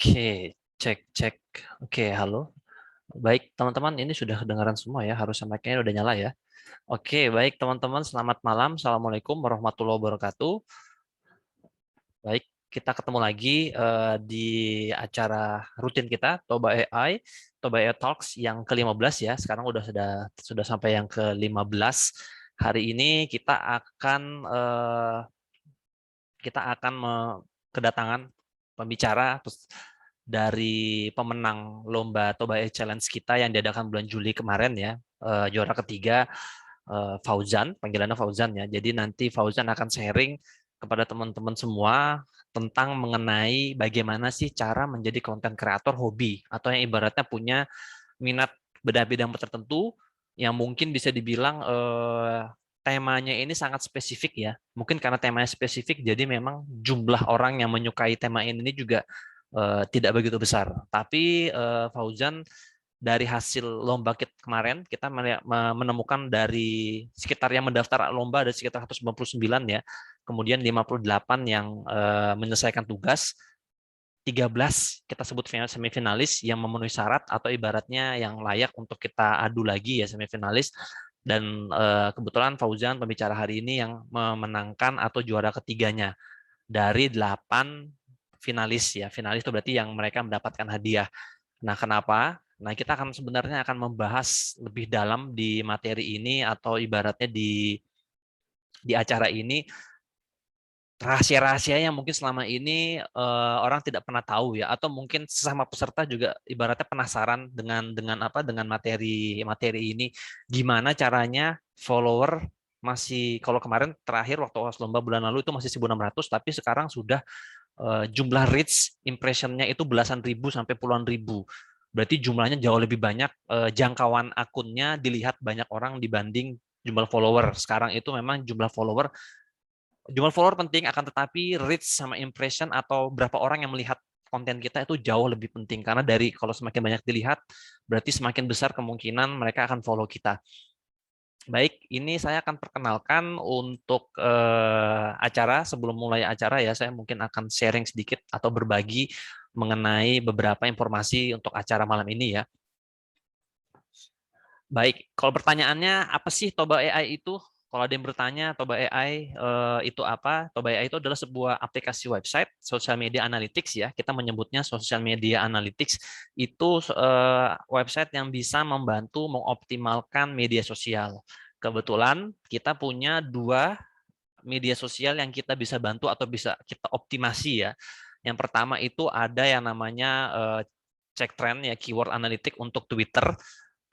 Oke, cek cek. Oke, halo. Baik, teman-teman, ini sudah kedengaran semua ya, harusnya mic-nya udah nyala ya. Oke, baik teman-teman, selamat malam. Assalamualaikum warahmatullahi wabarakatuh. Baik, kita ketemu lagi di acara rutin kita, Toba AI, Toba AI Talks yang ke-15 ya. Sekarang sudah sampai yang ke-15. Hari ini kita akan kedatangan pembicara dari pemenang lomba Toba Air Challenge kita yang diadakan bulan Juli kemarin ya, juara ketiga, Fauzan, panggilannya Fauzan ya. Jadi nanti Fauzan akan sharing kepada teman-teman semua tentang mengenai bagaimana sih cara menjadi konten kreator hobi atau yang ibaratnya punya minat bidang-bidang tertentu yang mungkin bisa dibilang temanya ini sangat spesifik ya. Mungkin karena temanya spesifik, jadi memang jumlah orang yang menyukai tema ini juga tidak begitu besar. Tapi Fauzan, dari hasil lomba kemarin, kita menemukan dari sekitar yang mendaftar lomba ada sekitar 199 ya. Kemudian 58 yang menyelesaikan tugas. 13 kita sebut semifinalis yang memenuhi syarat atau ibaratnya yang layak untuk kita adu lagi ya semifinalis. Dan kebetulan Fauzan pembicara hari ini yang memenangkan atau juara ketiganya dari 8 finalis ya. Finalis itu berarti yang mereka mendapatkan hadiah. Nah, kenapa? Nah, kita sebenarnya akan membahas lebih dalam di materi ini atau ibaratnya di acara ini rahasia-rahasia yang mungkin selama ini orang tidak pernah tahu ya, atau mungkin sesama peserta juga ibaratnya penasaran dengan materi ini, gimana caranya follower masih, kalau kemarin terakhir waktu lomba bulan lalu itu masih 1.600, tapi sekarang sudah jumlah reach impressionnya itu belasan ribu sampai puluhan ribu. Berarti jumlahnya jauh lebih banyak, jangkauan akunnya dilihat banyak orang dibanding jumlah follower. Sekarang itu memang jumlah follower penting, akan tetapi reach sama impression atau berapa orang yang melihat konten kita itu jauh lebih penting, karena dari kalau semakin banyak dilihat berarti semakin besar kemungkinan mereka akan follow kita. Baik, ini saya akan perkenalkan untuk acara. Sebelum mulai acara ya, saya mungkin akan sharing sedikit atau berbagi mengenai beberapa informasi untuk acara malam ini ya. Baik, kalau pertanyaannya apa sih Toba AI itu? Kalau ada yang bertanya Toba AI itu apa? Toba AI itu adalah sebuah aplikasi website social media analytics ya. Kita menyebutnya social media analytics. Itu website yang bisa membantu mengoptimalkan media sosial. Kebetulan kita punya dua media sosial yang kita bisa bantu atau bisa kita optimasi ya. Yang pertama itu ada yang namanya cek trend ya, keyword analytic untuk Twitter.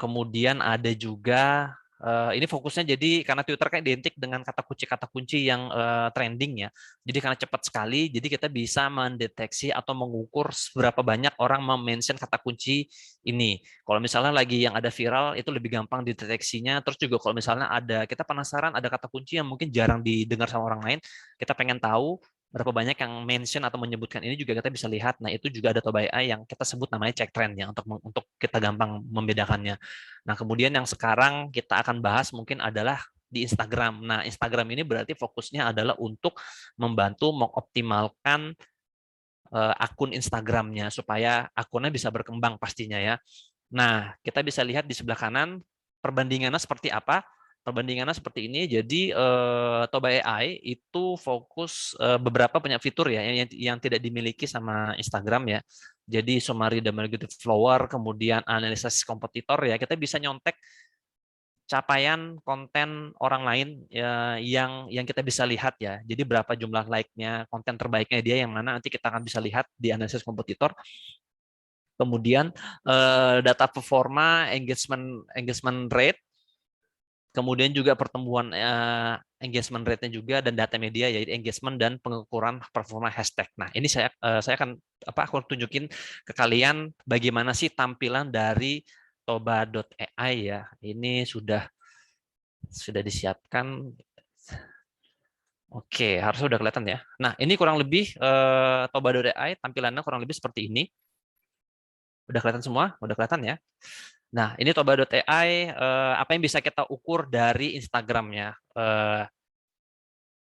Kemudian ada juga ini fokusnya, jadi karena Twitter kan identik dengan kata kunci yang trending ya. Jadi karena cepat sekali, jadi kita bisa mendeteksi atau mengukur seberapa banyak orang mention kata kunci ini. Kalau misalnya lagi yang ada viral itu lebih gampang dideteksinya. Terus juga kalau misalnya kita penasaran ada kata kunci yang mungkin jarang didengar sama orang lain, kita pengen tahu berapa banyak yang mention atau menyebutkan ini, juga kita bisa lihat. Nah, itu juga ada Toba AI yang kita sebut namanya check trend ya, untuk kita gampang membedakannya. Nah, kemudian yang sekarang kita akan bahas mungkin adalah di Instagram. Nah, Instagram ini berarti fokusnya adalah untuk membantu mengoptimalkan akun Instagramnya supaya akunnya bisa berkembang pastinya ya. Nah, kita bisa lihat di sebelah kanan perbandingannya seperti apa. Perbandingannya seperti ini. Jadi Toba AI itu fokus beberapa banyak fitur ya yang tidak dimiliki sama Instagram ya. Jadi summary dan marketing flower, kemudian analisis kompetitor ya. Kita bisa nyontek capaian konten orang lain ya, yang kita bisa lihat ya. Jadi berapa jumlah like-nya, konten terbaiknya dia yang mana, nanti kita akan bisa lihat di analisis kompetitor. Kemudian data performa, engagement rate, kemudian juga pertumbuhan engagement rate-nya juga, dan data media yaitu engagement dan pengukuran performa hashtag. Nah, ini saya akan tunjukin ke kalian bagaimana sih tampilan dari toba.ai ya. Ini sudah disiapkan. Oke, harusnya udah kelihatan ya. Nah, ini kurang lebih toba.ai tampilannya kurang lebih seperti ini. Udah kelihatan semua? Udah kelihatan ya? Nah, ini toba.ai, apa yang bisa kita ukur dari Instagramnya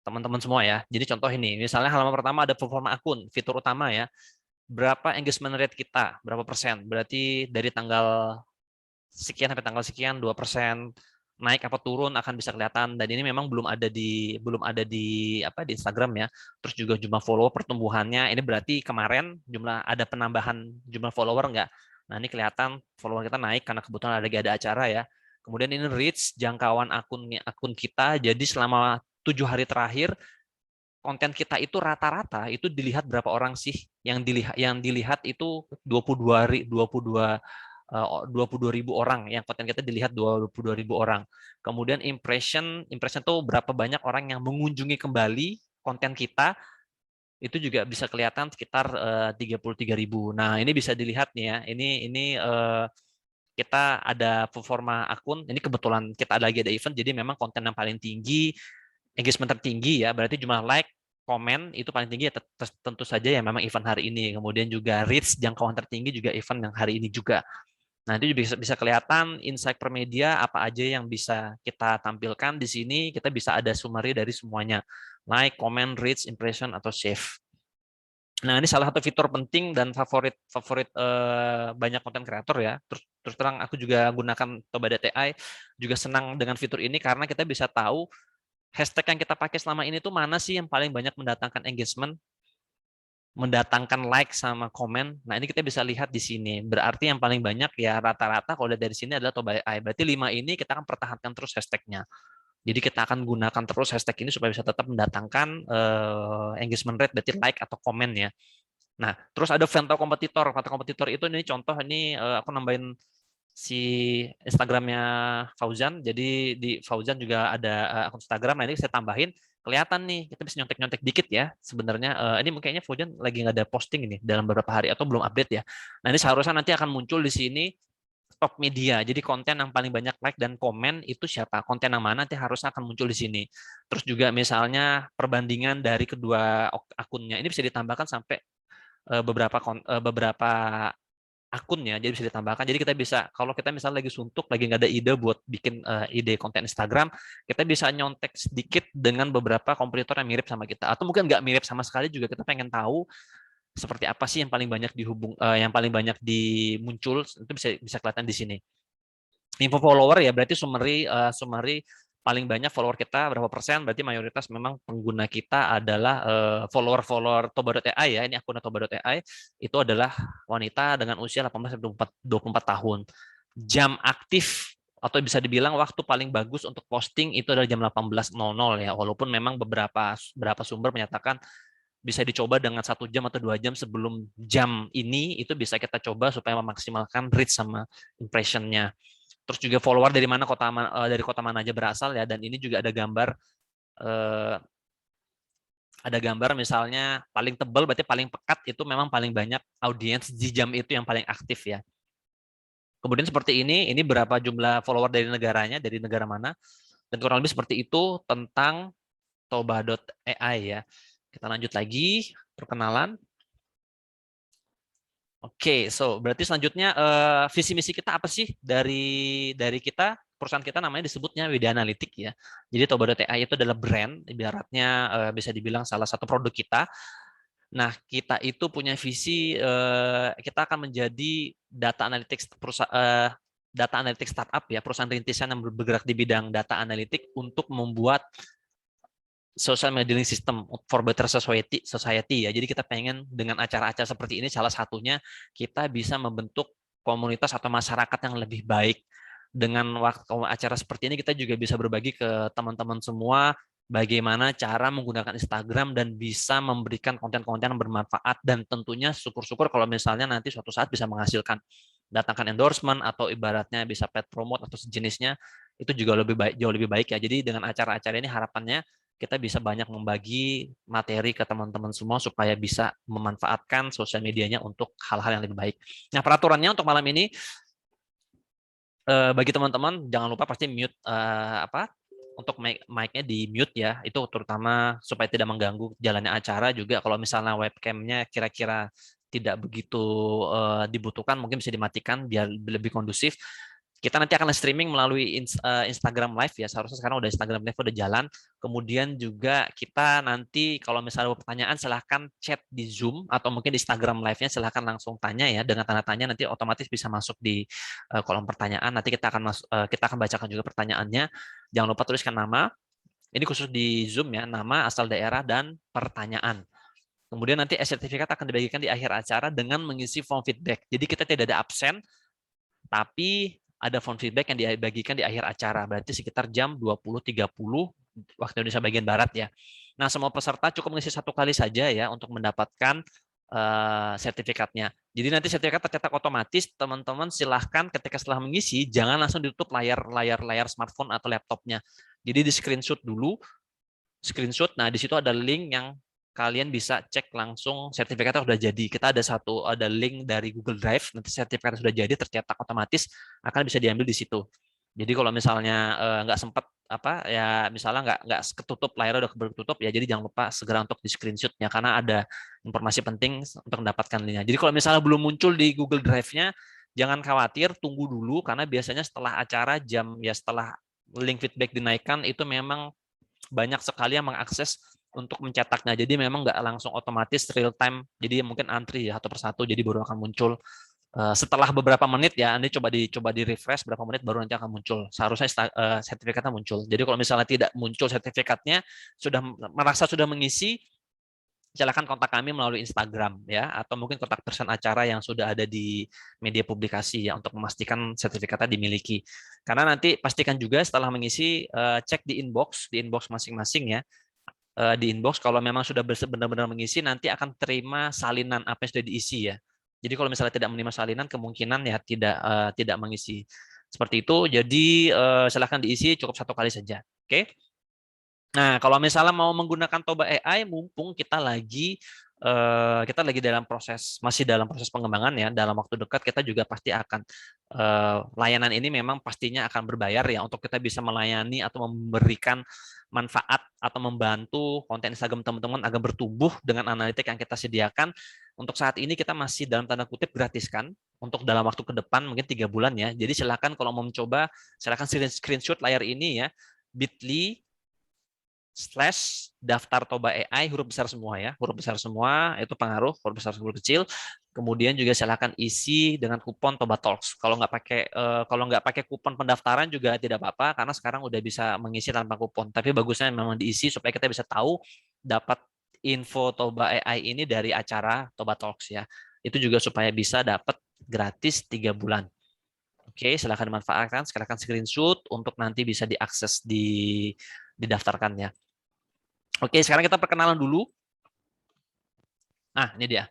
teman-teman semua ya. Jadi contoh ini, misalnya halaman pertama ada performa akun, fitur utama ya. berapa engagement rate kita, berapa persen. Berarti dari tanggal sekian sampai tanggal sekian 2%, naik apa turun akan bisa kelihatan. Dan ini memang belum ada di Instagram ya. Terus juga jumlah follower pertumbuhannya, ini berarti kemarin ada penambahan jumlah follower nggak? Nah, ini kelihatan follower kita naik karena kebetulan lagi ada acara ya. Kemudian ini reach jangkauan akun kita. Jadi selama 7 hari terakhir konten kita itu rata-rata itu dilihat berapa orang sih? Yang dilihat itu 22.000 orang, yang konten kita dilihat 22.000 orang. Kemudian impression tuh berapa banyak orang yang mengunjungi kembali konten kita, itu juga bisa kelihatan sekitar 33.000. Nah, ini bisa dilihat nih ya. Ini kita ada performa akun. Ini kebetulan kita lagi ada event, jadi memang konten yang paling tinggi, engagement tertinggi ya, berarti jumlah like, komen itu paling tinggi ya, tentu saja ya memang event hari ini. Kemudian juga reach jangkauan tertinggi juga event yang hari ini juga. Nah, itu bisa kelihatan insight per media apa aja yang bisa kita tampilkan di sini. Kita bisa ada summary dari semuanya. Like, comment, reach, impression, atau save. Nah, ini salah satu fitur penting dan favorit banyak konten kreator ya. Terus terang aku juga gunakan Toba.ai, juga senang dengan fitur ini karena kita bisa tahu hashtag yang kita pakai selama ini tuh mana sih yang paling banyak mendatangkan engagement, mendatangkan like sama komen. Nah, ini kita bisa lihat di sini. Berarti yang paling banyak ya rata-rata kalau dari sini adalah Toba.ai. Berarti 5 ini kita akan pertahankan terus hashtagnya. Jadi kita akan gunakan terus hashtag ini supaya bisa tetap mendatangkan engagement rate, berarti like atau komen ya. Nah, terus ada Vento kompetitor. Vento kompetitor itu ini contoh, ini aku nambahin si Instagramnya Fauzan. Jadi di Fauzan juga ada akun Instagram. Nah, ini saya tambahin, kelihatan nih, kita bisa nyontek-nyontek dikit ya. Sebenarnya ini kayaknya Fauzan lagi nggak ada posting ini dalam beberapa hari atau belum update ya. Nah, ini seharusnya nanti akan muncul di sini top media. Jadi konten yang paling banyak like dan komen itu siapa? Konten yang mana nanti harusnya akan muncul di sini. Terus juga misalnya perbandingan dari kedua akunnya. Ini bisa ditambahkan sampai beberapa akunnya, jadi bisa ditambahkan. Jadi kita bisa, kalau kita misalnya lagi suntuk, lagi nggak ada ide buat bikin ide konten Instagram, kita bisa nyontek sedikit dengan beberapa kompetitor yang mirip sama kita, atau mungkin nggak mirip sama sekali juga, kita pengen tahu seperti apa sih yang paling banyak yang paling banyak dimuncul, itu bisa kelihatan di sini. Info follower ya berarti summary paling banyak follower kita berapa persen, berarti mayoritas memang pengguna kita adalah follower Toba.ai ya, ini akun Toba.ai itu adalah wanita dengan usia 18-24 tahun. Jam aktif atau bisa dibilang waktu paling bagus untuk posting itu adalah jam 18.00 ya, walaupun memang beberapa sumber menyatakan bisa dicoba dengan 1 jam atau 2 jam sebelum jam ini, itu bisa kita coba supaya memaksimalkan reach sama impressionnya. Terus juga follower dari mana dari kota mana aja berasal ya, dan ini juga ada gambar misalnya paling tebal berarti paling pekat itu memang paling banyak audiens di jam itu yang paling aktif ya. Kemudian seperti ini berapa jumlah follower dari negaranya, dari negara mana, dan kurang lebih seperti itu tentang Toba.ai ya. Kita lanjut lagi perkenalan. Oke, berarti selanjutnya visi misi kita apa sih dari kita, perusahaan kita namanya disebutnya Widya Analitik ya. Jadi Toba.ai itu adalah brand, ibaratnya bisa dibilang salah satu produk kita. Nah, kita itu punya visi kita akan menjadi data analytics startup ya, perusahaan rintisan yang bergerak di bidang data analitik untuk membuat social modeling system for better society ya. Jadi kita pengen dengan acara-acara seperti ini, salah satunya kita bisa membentuk komunitas atau masyarakat yang lebih baik. Dengan waktu acara seperti ini kita juga bisa berbagi ke teman-teman semua bagaimana cara menggunakan Instagram dan bisa memberikan konten-konten yang bermanfaat, dan tentunya syukur-syukur kalau misalnya nanti suatu saat bisa menghasilkan datangkan endorsement atau ibaratnya bisa paid promote atau sejenisnya, itu juga jauh lebih baik ya. Jadi dengan acara-acara ini harapannya kita bisa banyak membagi materi ke teman-teman semua supaya bisa memanfaatkan sosial medianya untuk hal-hal yang lebih baik. Nah, peraturannya untuk malam ini bagi teman-teman jangan lupa pasti mute untuk mic-nya di mute ya, itu terutama supaya tidak mengganggu jalannya acara. Juga kalau misalnya webcamnya kira-kira tidak begitu dibutuhkan, mungkin bisa dimatikan biar lebih kondusif. Kita nanti akan streaming melalui Instagram Live ya. Seharusnya sekarang udah Instagram Live udah jalan. Kemudian juga kita nanti kalau misalnya ada pertanyaan silahkan chat di Zoom atau mungkin di Instagram Live-nya silahkan langsung tanya ya dengan tanda tanya, nanti otomatis bisa masuk di kolom pertanyaan. Nanti kita akan bacakan juga pertanyaannya. Jangan lupa tuliskan nama. Ini khusus di Zoom ya, nama, asal daerah, dan pertanyaan. Kemudian nanti sertifikat akan dibagikan di akhir acara dengan mengisi form feedback. Jadi kita tidak ada absen, tapi ada form feedback yang dibagikan di akhir acara, berarti sekitar jam 20.30 waktu Indonesia bagian Barat ya. Nah, semua peserta cukup mengisi 1 kali saja ya untuk mendapatkan sertifikatnya. Jadi nanti sertifikat tercetak otomatis, teman-teman silahkan ketika setelah mengisi, jangan langsung ditutup layar smartphone atau laptopnya. Jadi di screenshot dulu, nah di situ ada link yang kalian bisa cek langsung sertifikatnya sudah jadi. Kita ada link dari Google Drive, nanti sertifikatnya sudah jadi tercetak otomatis akan bisa diambil di situ. Jadi kalau misalnya nggak sempat ya misalnya nggak ketutup, layarnya udah ketutup ya, jadi jangan lupa segera untuk di screenshot ya, karena ada informasi penting untuk mendapatkan linknya. Jadi kalau misalnya belum muncul di Google Drive-nya, jangan khawatir, tunggu dulu karena biasanya setelah acara setelah link feedback dinaikkan itu memang banyak sekali yang mengakses untuk mencetaknya. Jadi memang nggak langsung otomatis real time. Jadi mungkin antri ya satu persatu. Jadi baru akan muncul setelah beberapa menit ya. Anda coba di refresh berapa menit baru nanti akan muncul. Seharusnya sertifikatnya muncul. Jadi kalau misalnya tidak muncul sertifikatnya, merasa sudah mengisi, silakan kontak kami melalui Instagram ya, atau mungkin kontak person acara yang sudah ada di media publikasi ya untuk memastikan sertifikatnya dimiliki. Karena nanti pastikan juga setelah mengisi cek di inbox masing-masing ya. Di inbox kalau memang sudah benar-benar mengisi, nanti akan terima salinan apa yang sudah diisi ya. Jadi kalau misalnya tidak menerima salinan, kemungkinan ya tidak mengisi. Seperti itu. Jadi silakan diisi cukup 1 kali saja. Oke. Nah, kalau misalnya mau menggunakan Toba AI, mumpung kita lagi masih dalam proses pengembangan ya. Dalam waktu dekat kita juga pasti akan layanan ini memang pastinya akan berbayar ya untuk kita bisa melayani atau memberikan manfaat atau membantu konten Instagram teman-teman agar bertumbuh dengan analitik yang kita sediakan. Untuk saat ini kita masih dalam tanda kutip gratiskan untuk dalam waktu ke depan mungkin 3 bulan ya. Jadi silakan kalau mau mencoba, silakan screenshot layar ini ya, bit.ly/daftar Toba AI, huruf besar semua ya, huruf besar semua itu pengaruh, huruf besar huruf kecil. Kemudian juga silakan isi dengan kupon Toba Talks. Kalau nggak pakai kupon pendaftaran juga tidak apa-apa karena sekarang udah bisa mengisi tanpa kupon. Tapi bagusnya memang diisi supaya kita bisa tahu dapat info Toba AI ini dari acara Toba Talks ya. Itu juga supaya bisa dapat gratis 3 bulan. Oke, silakan dimanfaatkan, silakan screenshot untuk nanti bisa diakses didaftarkan ya. Oke, sekarang kita perkenalan dulu. Nah, ini dia.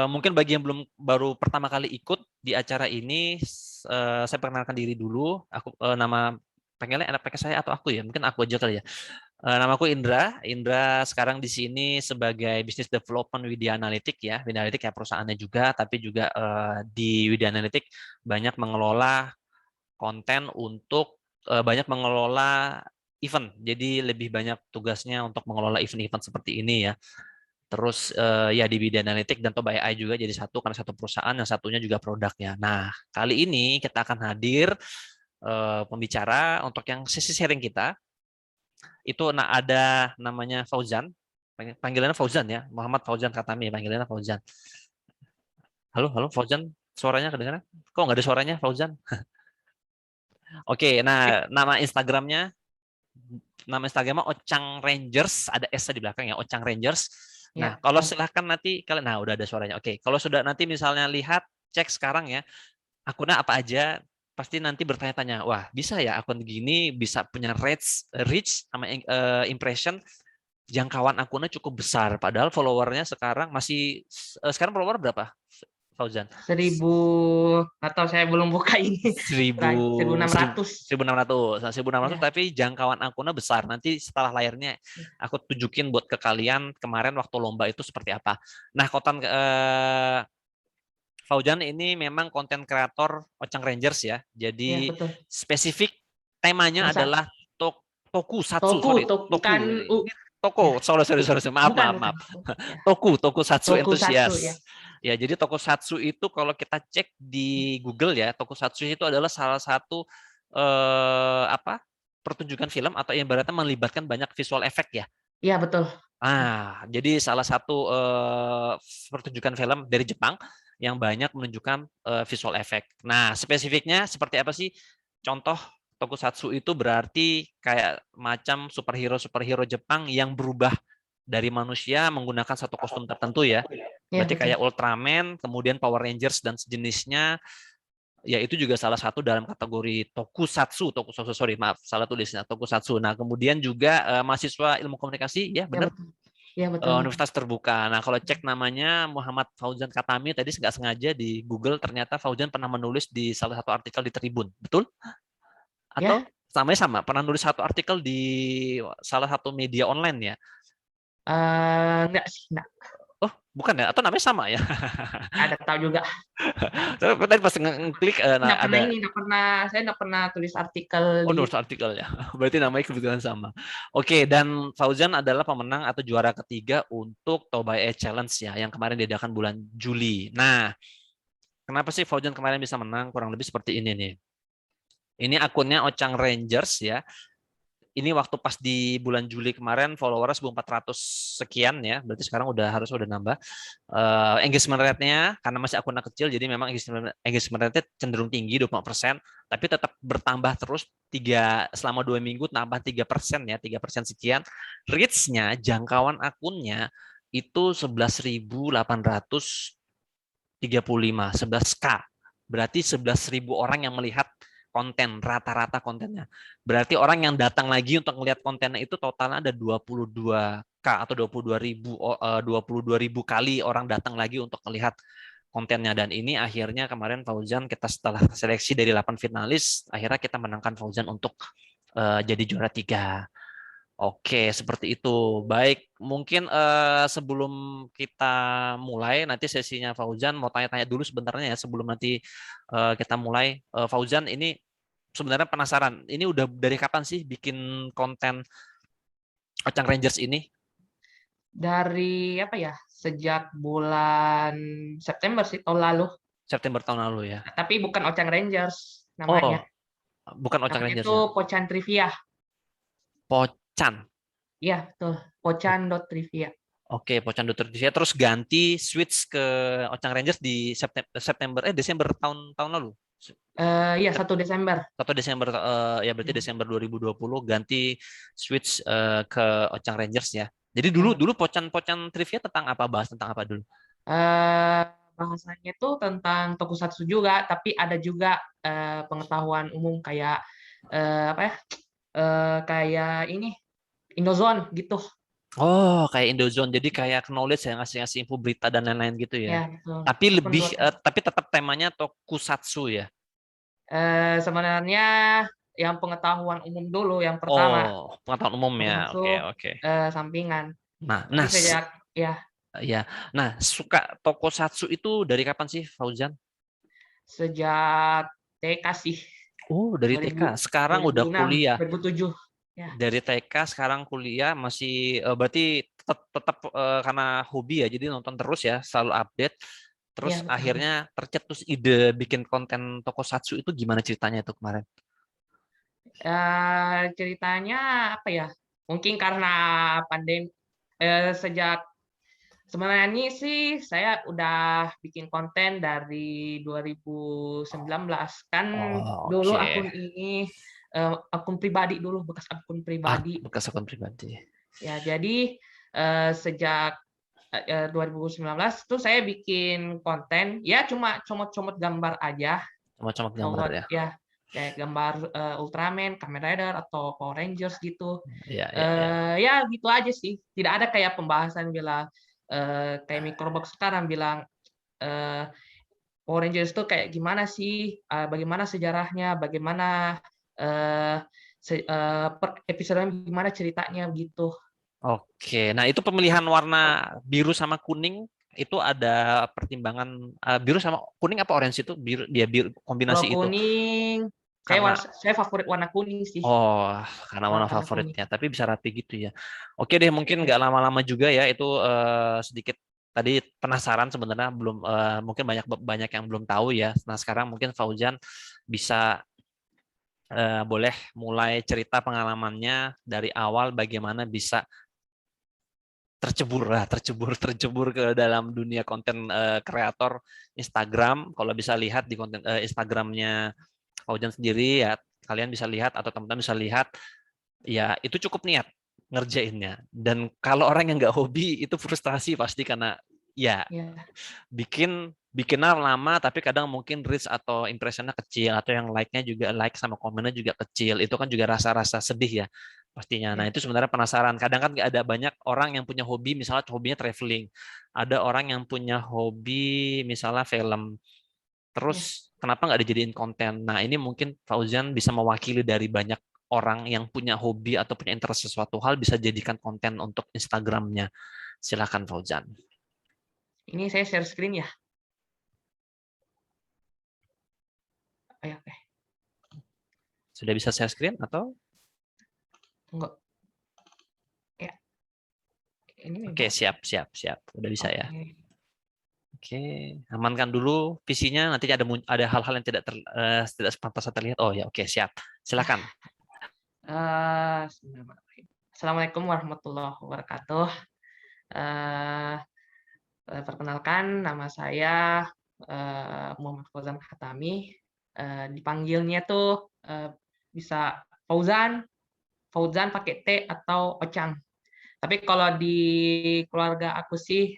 Mungkin bagi yang baru pertama kali ikut di acara ini, saya perkenalkan diri dulu. Aku nama panggilnya enak pakai saya atau aku ya? Mungkin aku aja kali ya. Namaku Indra. Indra sekarang di sini sebagai Business Development Widya Analytic ya. Widya Analytic ya perusahaannya juga, tapi juga di Widya Analytic banyak mengelola konten untuk banyak mengelola event. Jadi lebih banyak tugasnya untuk mengelola event-event seperti ini ya. Terus ya di bidang analitik dan Toba AI juga jadi satu karena satu perusahaan, yang satunya juga produknya. Nah, kali ini kita akan hadir pembicara untuk yang sesi sharing kita. Itu ada namanya Fauzan. Panggilannya Fauzan ya, Muhammad Fauzan Khatami, panggilannya Fauzan. Halo, halo Fauzan, suaranya kedengaran? Kok nggak ada suaranya Fauzan? Oke, nah nama Instagramnya Ocang Rangers, ada S di belakang ya, Ocang Rangers. Nah, Ya, kalau silahkan nanti kalian, nah udah ada suaranya. Oke, kalau sudah nanti misalnya lihat, cek sekarang ya, akunnya apa aja, pasti nanti bertanya-tanya, wah bisa ya akun gini bisa punya reach sama impression, jangkauan akunnya cukup besar. Padahal followernya sekarang follower berapa, Fauzan? 1000 atau saya belum buka ini. 1600. 1.600 Ya. tapi jangkauan akunnya besar. Nanti setelah layarnya aku tunjukin buat ke kalian kemarin waktu lomba itu seperti apa. Nah, Fauzan ini memang konten kreator Ocang Rangers ya. Ya, Jadi betul. spesifik temanya Masa adalah tokusatsu, sorry, bukan toku. ya, Toko, sorry, maaf, bukan maaf, bukan. maaf. Ya. Tokusatsu Tokusatsu entusias. ya. Ya, jadi tokusatsu itu kalau kita cek di Google ya, tokusatsu itu adalah salah satu apa pertunjukan film atau yang ibaratnya melibatkan banyak visual efek ya. Iya, betul. Jadi salah satu pertunjukan film dari Jepang yang banyak menunjukkan visual effect. Nah, spesifiknya seperti apa sih? Contoh tokusatsu itu berarti kayak macam superhero Jepang yang berubah dari manusia menggunakan satu kostum tertentu ya. Iya, Berarti betul. kayak Ultraman, kemudian Power Rangers dan sejenisnya. Ya itu juga salah satu dalam kategori tokusatsu, sorry maaf salah tulisnya tokusatsu. Nah kemudian juga mahasiswa ilmu komunikasi ya Iya, benar betul. Iya, betul. Universitas Terbuka. Nah kalau cek namanya Muhammad Fauzan Katami tadi nggak sengaja di Google ternyata Fauzan pernah menulis di salah satu artikel di Tribun, betul? Atau Ya, sama pernah nulis satu artikel di salah satu media online ya? enggak sih, enggak. Oh bukan ya? Atau namanya sama ya? Ada tahu juga. Tapi tadi pas ngeklik Enggak pernah ada ini, enggak pernah, saya enggak pernah tulis artikel oh, di. nulis artikel ya. Berarti namanya kebetulan sama. Oke, dan Fauzan adalah pemenang atau juara ketiga untuk Tobai Challenge ya, yang kemarin diadakan bulan Juli. Nah, kenapa sih Fauzan kemarin bisa menang? Kurang lebih seperti ini nih. Ini akunnya Ochang Rangers ya. Ini waktu pas di bulan Juli kemarin followers 1.400 sekian ya, berarti sekarang udah nambah. Engagement rate-nya karena masih akunnya kecil, jadi memang engagement rate-nya cenderung tinggi 20%, tapi tetap bertambah terus selama 2 minggu nambah 3% ya, 3% sekian. Reach-nya, jangkauan akunnya itu 11.835, 11K. Berarti 11.000 orang yang melihat konten, rata-rata kontennya. Berarti orang yang datang lagi untuk melihat kontennya itu totalnya ada 22K atau 22.000 kali orang datang lagi untuk melihat kontennya. Dan ini akhirnya kemarin Fauzan kita setelah seleksi dari 8 finalis, akhirnya kita menangkan Fauzan untuk jadi juara 3. Oke, seperti itu. Baik, mungkin sebelum kita mulai nanti sesinya Fauzan mau tanya-tanya dulu sebenarnya ya sebelum nanti kita mulai. Fauzan ini sebenarnya penasaran. Ini udah dari kapan sih bikin konten Ocang Rangers ini? Dari apa ya? Sejak bulan September sih tahun lalu. September tahun lalu ya. Tapi bukan Ocang Rangers namanya. Oh, bukan Ocang Namanya Rangers itu ya. Pocan Trivia. Pocan. Iya, betul. Pocan.trivia. Oke, Pocan Trivia terus ganti switch ke Ocang Rangers di Desember tahun lalu. Iya, 1 Desember. 1 Desember ya berarti Ya, Desember 2020 ganti switch ke Ocang Rangers ya. Jadi ya, dulu betul. Pocan Trivia tentang apa? Bahas tentang apa dulu? Eh, bahasanya itu tentang tokusatsu juga, tapi ada juga pengetahuan umum kayak apa ya? Kayak ini Indozone gitu. Oh, kayak Indozone. Jadi kayak knowledge ya ngasih-ngasih info berita dan lain-lain gitu ya. Ya, betul. Tapi Walaupun tapi tetap temanya tokusatsu ya. sebenarnya yang pengetahuan umum dulu yang pertama, Oh, pengetahuan umum ya. tokusatsu Oke, oke. sampingan. Nah, Tapi nah, sejak ya ya. Nah, suka tokusatsu itu dari kapan sih, Fauzan? sejak TK sih, Oh, dari 2000, TK. Sekarang udah 2006, kuliah. 2007. Ya, Dari TK sekarang kuliah masih berarti tetap karena hobi ya jadi nonton terus ya selalu update ya terus betul. akhirnya tercetus ide bikin konten tokusatsu itu gimana ceritanya itu kemarin. Ceritanya apa ya? Mungkin karena pandemi sejak sebenarnya sih saya udah bikin konten dari 2019 kan Oh, dulu oke. akun ini akun pribadi dulu bekas akun pribadi Bekas akun pribadi. ya jadi sejak 2019 tuh saya bikin konten ya cuma comot-comot gambar aja Macam gambar comot ya. ya kayak gambar Ultraman, Kamen Rider atau Power Rangers gitu. Ya, ya, ya. Ya gitu aja sih. Tidak ada kayak pembahasan bilang kayak Microbox sekarang bilang eh, Power Rangers itu kayak gimana sih? Bagaimana sejarahnya? Bagaimana eh, per episode gimana ceritanya gitu. Oke. Nah, itu pemilihan warna biru sama kuning itu ada pertimbangan biru sama kuning apa orange itu biru Kalau kombinasi itu kuning, karena saya favorit warna kuning sih. oh, karena warna Warna kuning. favoritnya, tapi bisa rapi gitu ya. Oke deh, mungkin nggak lama-lama juga ya, itu sedikit tadi penasaran sebenarnya belum mungkin banyak yang belum tahu ya. Nah, sekarang mungkin Fauzan bisa boleh mulai cerita pengalamannya dari awal bagaimana bisa tercebur ke dalam dunia konten kreator Instagram. Kalau bisa lihat di konten Instagramnya Fauzan sendiri ya, kalian bisa lihat atau teman-teman bisa lihat ya, itu cukup niat ngerjainnya. Dan kalau orang yang nggak hobi itu frustasi pasti, karena ya Ya, bikinnya lama tapi kadang mungkin reach atau impressionnya kecil, atau yang like-nya juga, like sama komennya juga kecil, itu kan juga rasa-rasa sedih ya pastinya. Nah, ya, itu sebenarnya penasaran, kadang kan ada banyak orang yang punya hobi, misalnya hobinya traveling, ada orang yang punya hobi misalnya film, ya. terus kenapa nggak dijadiin konten. Nah, ini mungkin Fauzan bisa mewakili dari banyak orang yang punya hobi atau punya interest sesuatu hal, bisa jadikan konten untuk Instagramnya. Silakan Fauzan. Ini saya share screen ya. Oke, oke. Sudah bisa share screen atau? Tunggu. Ya, ini Oke, memang. siap, siap, siap. Udah bisa ya. Oke. Oke, amankan dulu PC-nya. Nanti ada hal-hal yang tidak pantas terlihat. Oh ya, oke, siap. Silakan. Bismillahirrahmanirrahim. Assalamualaikum warahmatullahi wabarakatuh. Eh, Perkenalkan, nama saya Muhammad Fauzan Khatami. Dipanggilnya tuh bisa Fauzan, Fauzan pakai T atau Ocang. Tapi kalau di keluarga aku sih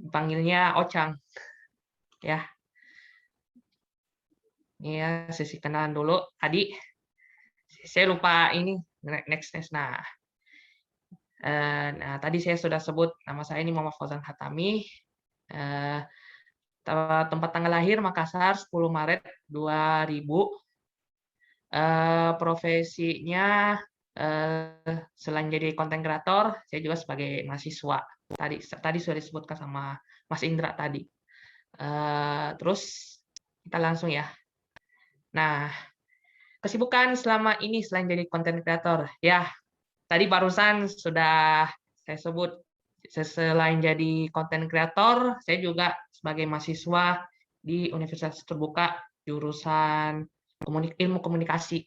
dipanggilnya Ocang. Ya, ini ya sesi kenalan dulu. Tadi saya lupa ini next. Nah, tadi saya sudah sebut nama saya ini Muhammad Fauzan Khatami. Tempat tanggal lahir Makassar 10 Maret 2000. Profesinya selain jadi konten kreator, saya juga sebagai mahasiswa. Tadi sudah disebutkan sama Mas Indra tadi. Terus kita langsung ya. Nah, kesibukan selama ini selain jadi konten kreator, ya tadi barusan sudah saya sebut, selain jadi konten kreator, saya juga sebagai mahasiswa di Universitas Terbuka jurusan ilmu komunikasi,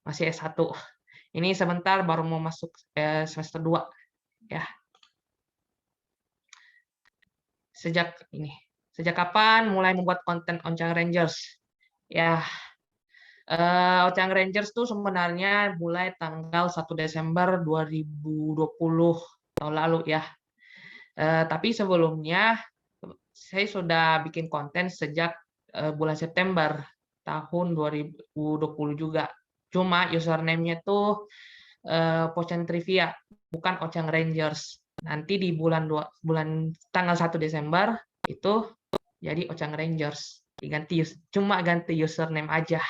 masih S1. Ini sebentar baru mau masuk semester 2 ya. Sejak kapan mulai membuat konten Oncang Rangers? Ya, Ocang Rangers tuh sebenarnya mulai tanggal 1 Desember 2020 tahun lalu ya. Tapi sebelumnya saya sudah bikin konten sejak bulan September tahun 2020 juga. Cuma username-nya tuh Pocan Trivia, bukan Ocang Rangers. Nanti di bulan tanggal 1 Desember itu jadi Ocang Rangers. Cuma ganti username aja.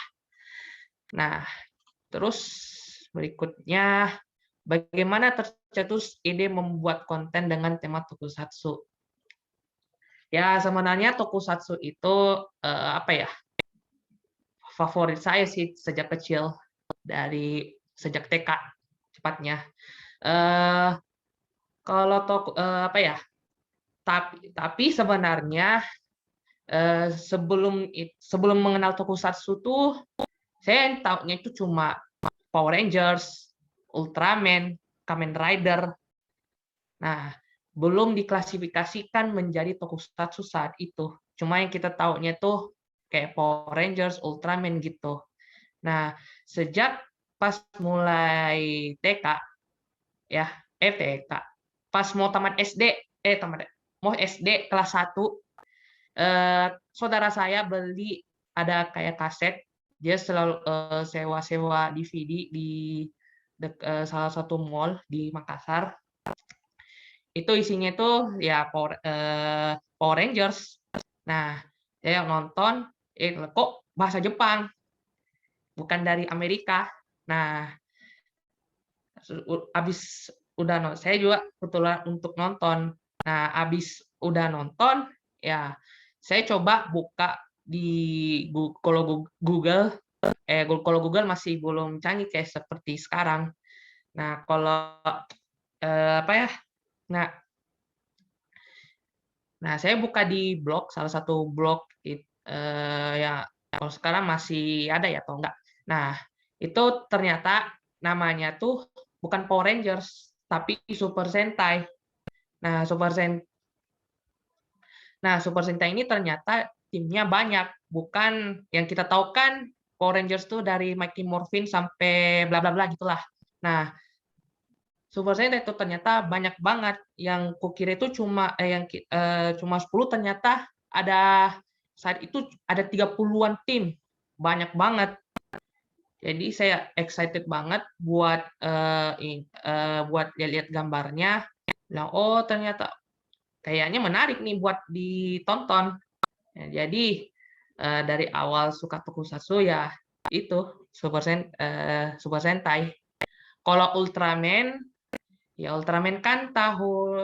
Nah, terus berikutnya, bagaimana tercetus ide membuat konten dengan tema tokusatsu? Ya, sebenarnya tokusatsu itu apa ya? Favorit saya sih sejak kecil, dari sejak TK cepatnya. Eh kalau apa ya? Tapi sebenarnya sebelum mengenal tokusatsu tuh saya taunya itu cuma Power Rangers, Ultraman, Kamen Rider. Nah, belum diklasifikasikan menjadi tokusatsu saat itu. Cuma yang kita taunya tuh kayak Power Rangers, Ultraman gitu. Nah, sejak pas mulai TK ya, TK, pas mau tamat SD, mau SD kelas 1, saudara saya beli ada kayak kaset, dia selalu sewa-sewa DVD di salah satu mall di Makassar. Itu isinya tuh ya Power Rangers. Nah, saya nonton, kok bahasa Jepang, bukan dari Amerika. Nah, habis saya juga kebetulan untuk nonton. Nah, habis udah nonton, ya saya coba buka di kalau Google, kalau Google masih belum canggih kayak seperti sekarang. Nah, kalau apa ya? Nah, Nah, saya buka di blog, salah satu blog yang kalau sekarang masih ada ya atau enggak. Nah, itu ternyata namanya tuh bukan Power Rangers, tapi Super Sentai. Nah, Super Sentai ini ternyata timnya banyak, bukan yang kita tahu kan Power Rangers tuh dari Mighty Morphin sampai bla bla bla gitulah. Nah, Super Sentai itu ternyata banyak banget. Yang kukira itu cuma 10, ternyata ada saat itu ada 30-an tim. Banyak banget. Jadi saya excited banget buat lihat gambarnya. Bilang, oh ternyata kayaknya menarik nih buat ditonton. Ya, jadi dari awal suka tokusatsu ya itu Super Sentai. Kalau Ultraman, ya Ultraman kan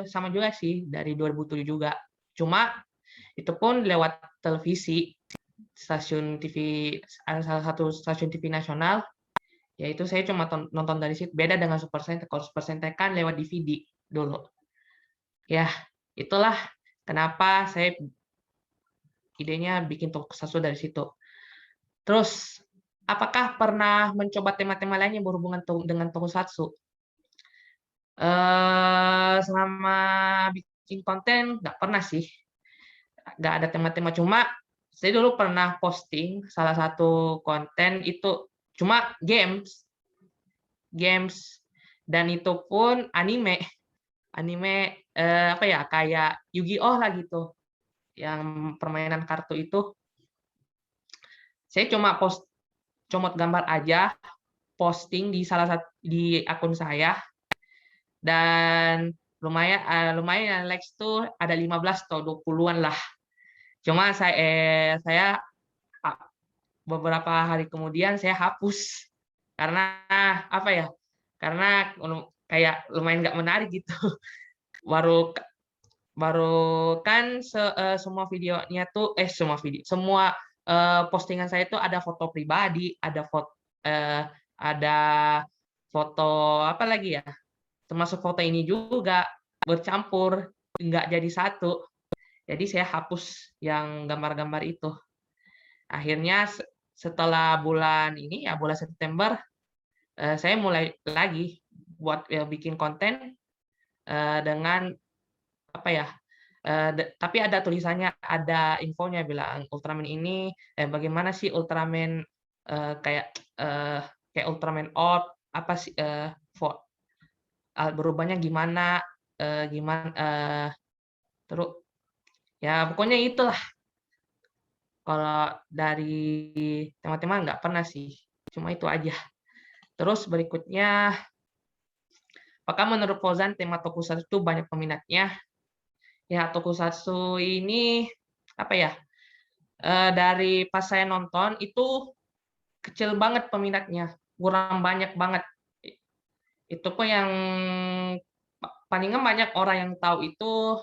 sama juga sih dari 2007 juga. Cuma itu pun lewat televisi, stasiun TV, ada salah satu stasiun TV nasional, yaitu saya cuma nonton dari situ. Beda dengan Super Sentai. Kalau Super Sentai kan lewat DVD dulu. Ya, itulah kenapa saya idenya bikin tokusatsu dari situ. Terus, apakah pernah mencoba tema-tema lain yang berhubungan dengan tokusatsu? Selama bikin konten nggak pernah sih, nggak ada tema-tema. Cuma saya dulu pernah posting salah satu konten itu cuma games, dan itu pun anime apa ya, kayak Yu-Gi-Oh lah gitu, yang permainan kartu itu. Saya cuma comot gambar aja, posting di di akun saya, dan lumayan likes tuh ada 15 atau 20-an lah. Cuma saya beberapa hari kemudian saya hapus karena apa ya? Karena kayak lumayan nggak menarik gitu. Baru baru kan semua videonya tuh semua postingan saya itu ada foto pribadi, ada foto apa lagi ya? Termasuk foto ini juga bercampur, nggak jadi satu. Jadi saya hapus yang gambar-gambar itu. Akhirnya setelah bulan ini ya bulan September, saya mulai lagi buat bikin konten dengan apa ya? Tapi ada tulisannya, ada infonya bilang Ultraman ini bagaimana sih Ultraman, kayak kayak Ultraman Orb apa sih, berubahnya gimana, gimana terus ya pokoknya itulah. Kalau dari tema-tema nggak pernah sih, cuma itu aja. Terus berikutnya, apakah menurut Fauzan tema tokusatsu itu banyak peminatnya? Ya, tokusatsu ini apa ya? Dari pas saya nonton itu kecil banget peminatnya, kurang banyak banget. Itu pun yang palingan banyak orang yang tahu itu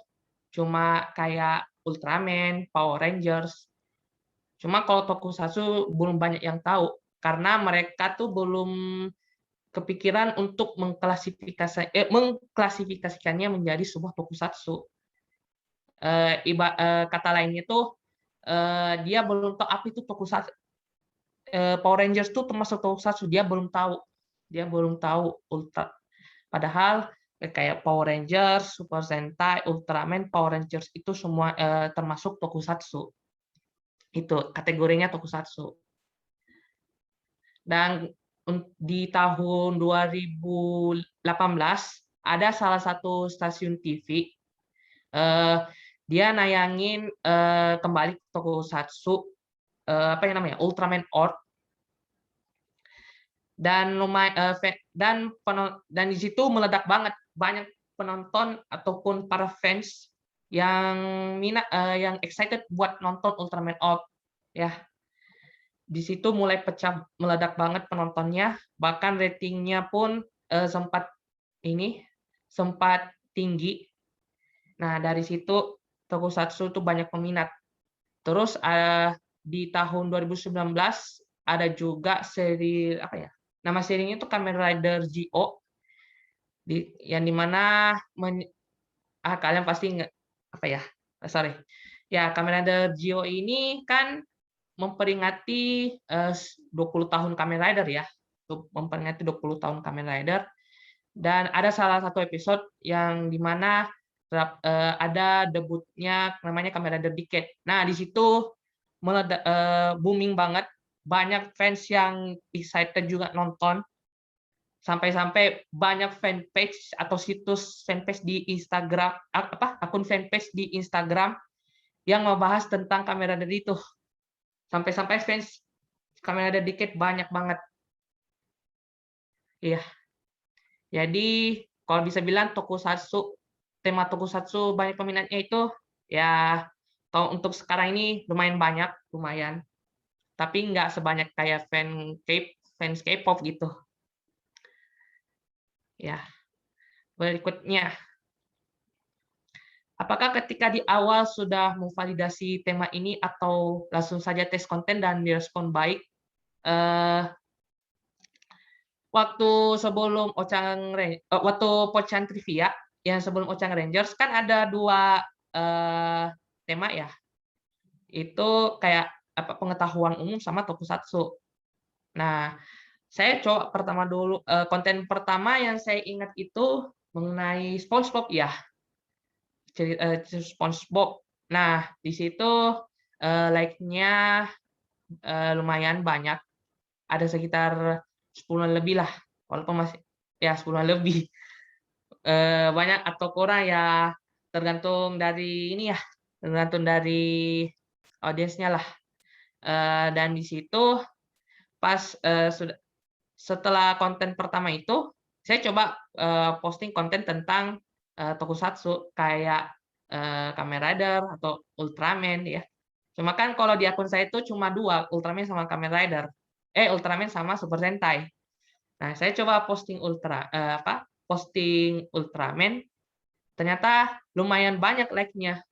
cuma kayak Ultraman, Power Rangers. Cuma kalau tokusatsu belum banyak yang tahu karena mereka tuh belum kepikiran untuk mengklasifikasikannya menjadi sebuah tokusatsu. Kata lainnya tuh dia belum tahu apa itu tokusatsu. Power Rangers tuh termasuk tokusatsu, dia belum tahu. Dia belum tahu padahal kayak Power Rangers, Super Sentai, Ultraman, Power Rangers itu semua termasuk tokusatsu. Itu kategorinya tokusatsu. Dan di tahun 2018 ada salah satu stasiun TV, dia nayangin kembali tokusatsu, apa yang namanya Ultraman Orb, dan dan di situ meledak banget, banyak penonton ataupun para fans yang yang excited buat nonton Ultraman Orb ya. Di situ mulai meledak banget penontonnya, bahkan ratingnya pun sempat tinggi. Nah, dari situ tokusatsu itu banyak peminat. Terus di tahun 2019 ada juga seri apa ya? Nama serinya itu Kamen Rider Zi-O, yang dimana kalian pasti apa ya? sorry. Ya, Kamen Rider Geo ini kan memperingati 20 tahun Kamen Rider ya. Memperingati 20 tahun Kamen Rider. Dan ada salah satu episode yang dimana ada debutnya namanya Kamen Rider Decade. Nah, di situ booming banget. Banyak fans yang excited juga nonton. Sampai-sampai banyak fanpage atau situs fanpage di Instagram, akun fanpage di Instagram yang membahas tentang Kamen Rider itu. Sampai-sampai fans Kamen Rider Decade banyak banget. Iya. Jadi kalau bisa bilang tema tokusatsu banyak peminatnya itu ya kalau untuk sekarang ini lumayan. Tapi nggak sebanyak kayak fans K-pop gitu. Ya, berikutnya. Apakah ketika di awal sudah memvalidasi tema ini atau langsung saja tes konten dan direspon baik? Waktu sebelum waktu Pocan Trivia, yang sebelum Ocang Rangers kan ada 2 tema ya. Itu kayak pengetahuan umum sama tokusatsu. Nah, saya coba konten pertama yang saya ingat itu mengenai SpongeBob ya. SpongeBob. Nah, di situ like-nya lumayan banyak. Ada sekitar 10-an lebih lah. Walaupun masih ya 10-an lebih. Banyak atau kurang ya tergantung dari ini ya, tergantung dari audiensnya lah. Dan di situ pas setelah konten pertama itu, saya coba posting konten tentang tokusatsu kayak Kamen Rider atau Ultraman ya. Cuma kan kalau di akun saya itu cuma 2, Ultraman sama Kamen Rider. Ultraman sama Super Sentai. Nah, saya coba posting posting Ultraman, ternyata lumayan banyak like-nya.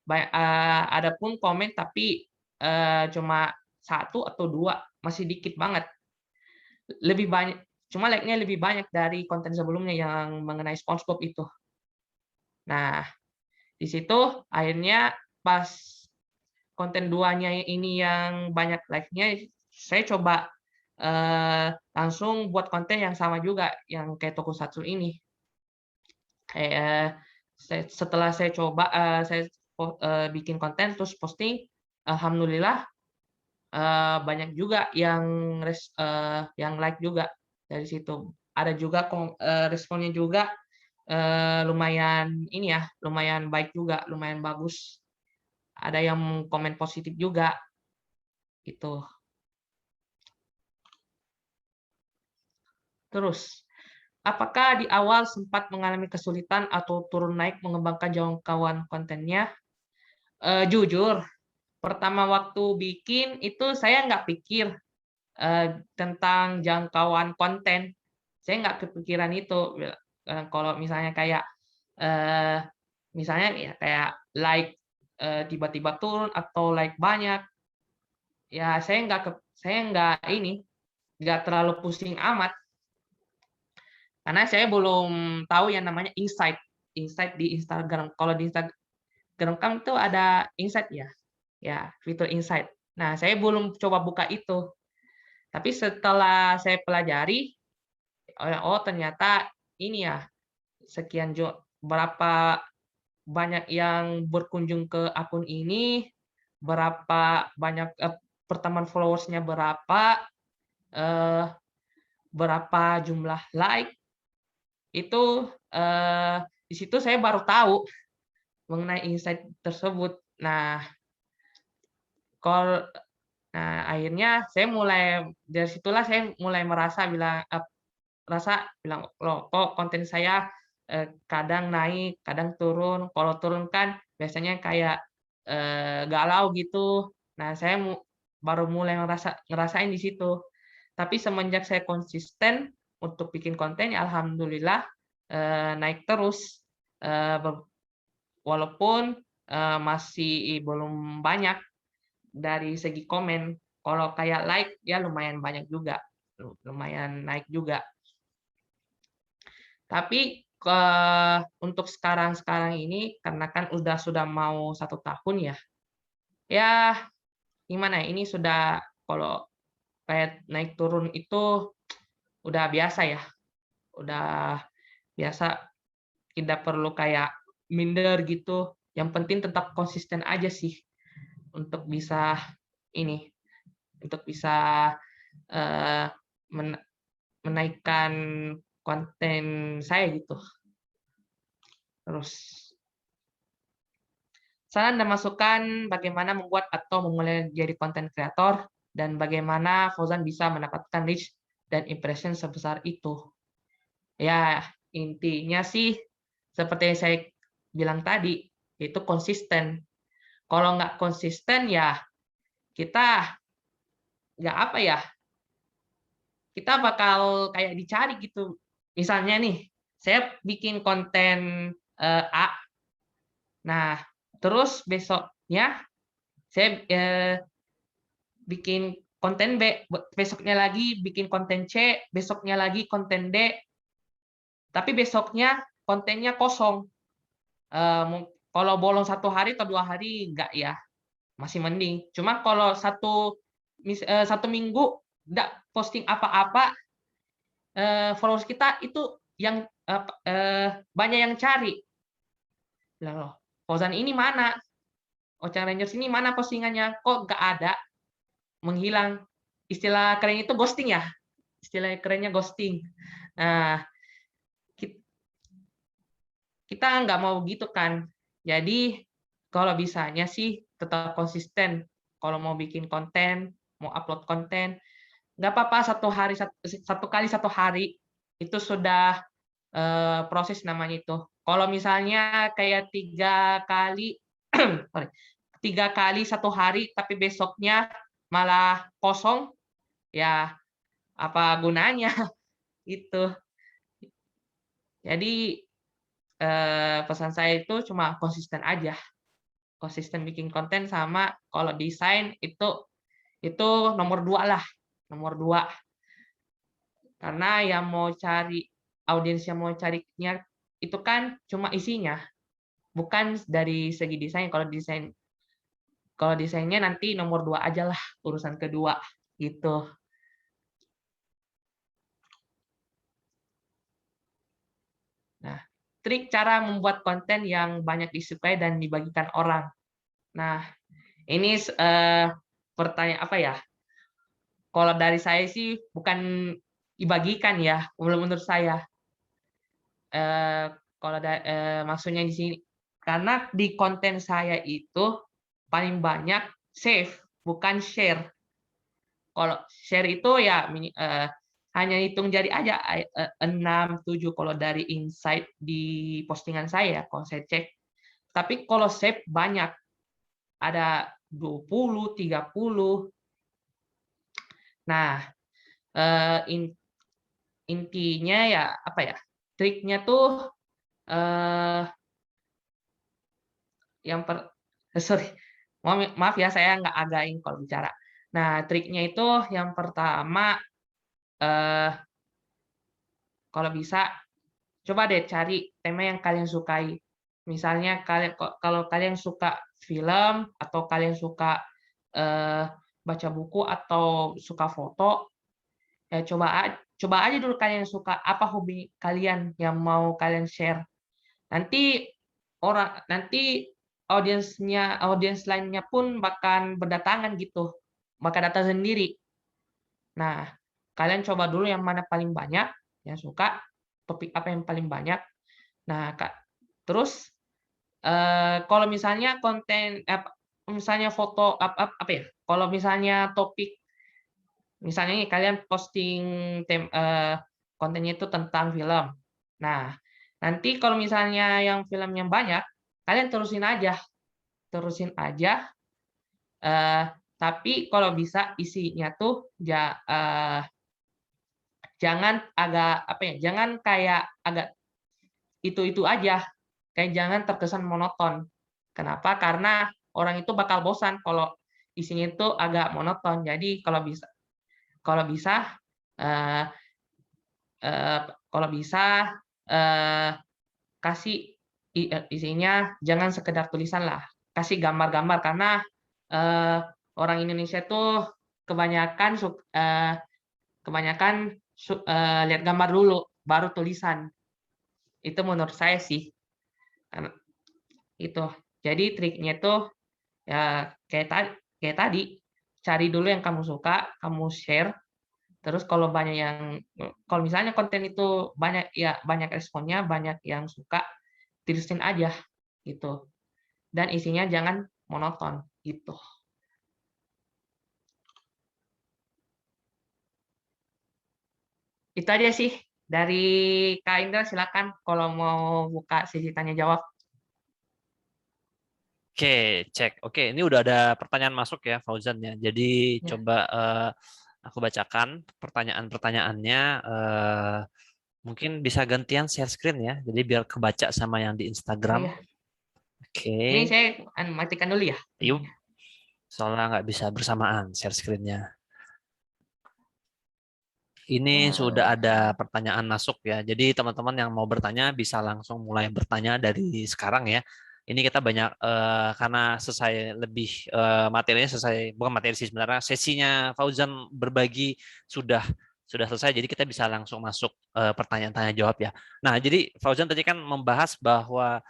Ada pun komen tapi cuma 1 atau 2, masih dikit banget. Lebih banyak, cuma like-nya lebih banyak dari konten sebelumnya yang mengenai SpongeBob itu. Nah, di situ akhirnya pas konten 2-nya ini yang banyak like-nya, saya coba langsung buat konten yang sama juga, yang kayak tokusatsu ini. Setelah saya coba, saya bikin konten terus posting, alhamdulillah banyak juga yang like juga dari situ. Ada juga responnya juga lumayan ini ya, lumayan baik juga, lumayan bagus. Ada yang komen positif juga, gitu. Terus, apakah di awal sempat mengalami kesulitan atau turun naik mengembangkan jangkauan kontennya? Jujur, pertama waktu bikin itu saya nggak pikir tentang jangkauan konten. Saya nggak kepikiran itu. Kalau misalnya kayak misalnya ya kayak like tiba-tiba turun atau like banyak, ya nggak terlalu pusing amat karena saya belum tahu yang namanya insight di Instagram. Kalau di Instagram kan itu ada insight ya, fitur insight. Nah, saya belum coba buka itu. Tapi setelah saya pelajari, ternyata ini ya, berapa banyak yang berkunjung ke akun ini, berapa banyak pertemuan followers-nya berapa jumlah like, itu di situ saya baru tahu mengenai insight tersebut. Nah, akhirnya dari situlah saya mulai merasa bilang, loh kok konten saya kadang naik, kadang turun. Kalau turun kan biasanya kayak galau gitu. Nah, saya baru mulai ngerasain di situ. Tapi semenjak saya konsisten untuk bikin konten, ya alhamdulillah naik terus. Walaupun masih belum banyak dari segi komen. Kalau kayak like ya lumayan banyak juga, lumayan naik juga. Tapi untuk sekarang ini karena kan sudah mau 1 tahun ya. Ya gimana ya, ini sudah kalau kayak naik turun itu udah biasa ya, udah biasa, tidak perlu kayak minder gitu, yang penting tetap konsisten aja sih untuk bisa ini, untuk bisa, eee, men menaikkan konten saya gitu. Terus saran dan masukan bagaimana membuat atau memulai jadi konten kreator dan bagaimana Fauzan bisa mendapatkan reach dan impression sebesar itu. Ya, intinya sih seperti yang saya bilang tadi, itu konsisten. Kalau nggak konsisten ya kita nggak apa ya, kita bakal kayak dicari gitu. Misalnya nih, saya bikin konten, A, nah terus besoknya saya, bikin konten B, besoknya lagi bikin konten C, besoknya lagi konten D, tapi besoknya kontennya kosong. Kalau bolong 1 hari atau 2 hari enggak ya, masih mending. Cuma kalau 1 minggu nggak posting apa-apa, followers kita itu yang banyak yang cari. Lah loh, Fauzan ini mana? Ocha Rangers ini mana postingannya? Kok nggak ada? Menghilang. Istilah kerennya itu ghosting ya? Istilah kerennya ghosting. Nah, kita nggak mau gitu kan. Jadi, kalau bisanya sih tetap konsisten. Kalau mau bikin konten, mau upload konten, nggak apa-apa 1 kali 1 hari, itu sudah, proses namanya itu. Kalau misalnya kayak 3 kali sorry, 3 kali 1 hari, tapi besoknya malah kosong, ya apa gunanya, gitu. Jadi, pesan saya itu cuma konsisten aja. Konsisten bikin konten sama kalau desain itu nomor 2 lah, nomor 2. Karena yang mau cari audiens yang mau carinya itu kan cuma isinya, bukan dari segi desain. Kalau desainnya nanti nomor 2 ajalah, urusan kedua, gitu. Nah, trik cara membuat konten yang banyak disukai dan dibagikan orang. Nah, ini pertanyaan apa ya? Kalau dari saya sih bukan dibagikan ya, kalau menurut saya. Kalau maksudnya di sini, karena di konten saya itu paling banyak save, bukan share. Kalau share itu ya hanya hitung jari aja, 6, 7 kalau dari insight di postingan saya, kalau saya cek. Tapi kalau save banyak, ada 20, 30. Nah, intinya ya apa ya, triknya tuh yang sorry, maaf ya saya nggak again kalau bicara. Nah, triknya itu yang pertama, kalau bisa coba deh cari tema yang kalian sukai. Misalnya kalau kalian suka film atau kalian suka baca buku atau suka foto, ya coba aja dulu kalian suka apa hobi kalian yang mau kalian share. Nanti nanti audiens lainnya pun bakal berdatangan gitu, bakal datang sendiri. Nah, kalian coba dulu yang mana paling banyak yang suka, topik apa yang paling banyak. Nah, terus kalau misalnya misalnya foto apa ya? Kalau misalnya topik, misalnya nih kalian posting kontennya itu tentang film. Nah, nanti kalau misalnya yang filmnya banyak, kalian terusin aja. Tapi kalau bisa isinya tuh jangan agak apa ya? Jangan kayak agak itu aja. Kayak jangan terkesan monoton. Kenapa? Karena orang itu bakal bosan kalau isinya itu agak monoton. Jadi kalau bisa eh, kalau bisa kasih isinya jangan sekedar tulisan lah, kasih gambar-gambar karena eh, orang Indonesia tuh kebanyakan lihat gambar dulu baru tulisan. Itu menurut saya sih. Itu. Jadi triknya tuh ya kayak tadi cari dulu yang kamu suka, kamu share. Terus kalau misalnya konten itu banyak responnya, banyak yang suka, tulisin aja gitu. Dan isinya jangan monoton gitu. Itu aja sih dari Kak Indra, silakan kalau mau buka sesi tanya jawab. Oke, cek. Oke, ini udah ada pertanyaan masuk ya, Fauzan ya. Jadi Ya. coba aku bacakan pertanyaan-pertanyaannya. Mungkin bisa gantian share screen ya. Jadi biar kebaca sama yang di Oh Instagram. ya, ini Oke, saya matikan dulu ya yuk. ininya. Soalnya nggak bisa bersamaan share screen-nya. Ini sudah Oh, ada pertanyaan masuk ya. Jadi teman-teman yang mau bertanya bisa langsung mulai bertanya dari sekarang ya. Ini kita banyak karena selesai lebih materinya selesai, bukan materi sih sebenarnya, sesinya Fauzan berbagi sudah selesai. Jadi kita bisa langsung masuk pertanyaan tanya jawab ya. Nah, jadi Fauzan tadi kan membahas bahwa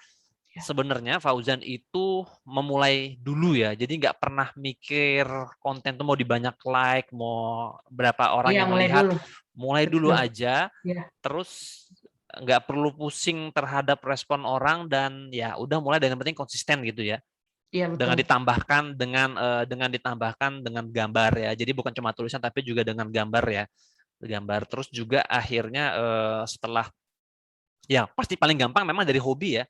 ya. sebenarnya Fauzan itu memulai dulu ya. Jadi nggak pernah mikir konten tuh mau di banyak like, mau berapa orang Iya, yang mulai melihat. dulu. Mulai dulu Betul. aja, Ya, terus nggak perlu pusing terhadap respon orang dan ya udah mulai dengan penting konsisten gitu ya. iya Dengan betul. ditambahkan dengan ditambahkan dengan gambar ya. Jadi bukan cuma tulisan tapi juga dengan gambar ya. Gambar terus juga akhirnya setelah ya pasti paling gampang memang dari hobi ya,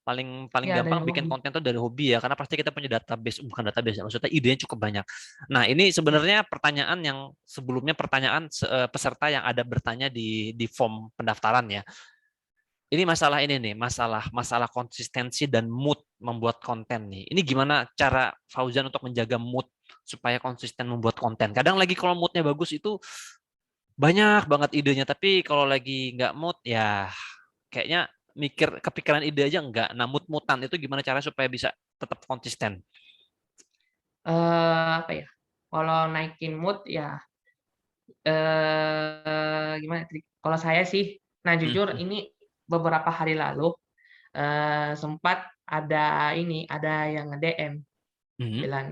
paling paling Ya, dari gampang bikin hobi. konten itu dari hobi ya, karena pasti kita punya database, bukan database maksudnya idenya cukup banyak. Nah ini Ya. sebenarnya pertanyaan yang sebelumnya pertanyaan peserta yang ada bertanya di form pendaftaran ya. Ini masalah ini nih, masalah masalah konsistensi dan mood membuat konten nih. Ini gimana cara Fauzan untuk menjaga mood supaya konsisten membuat konten? Kadang lagi kalau moodnya bagus itu banyak banget idenya, tapi kalau lagi nggak mood ya kayaknya kepikiran ide aja enggak. Nah, mood-moodan itu gimana caranya supaya bisa tetap konsisten? Apa ya? Kalau naikin mood ya gimana trik? Kalau saya sih, nah jujur Mhm. ini beberapa hari lalu sempat ada yang nge-DM Mhm. bilang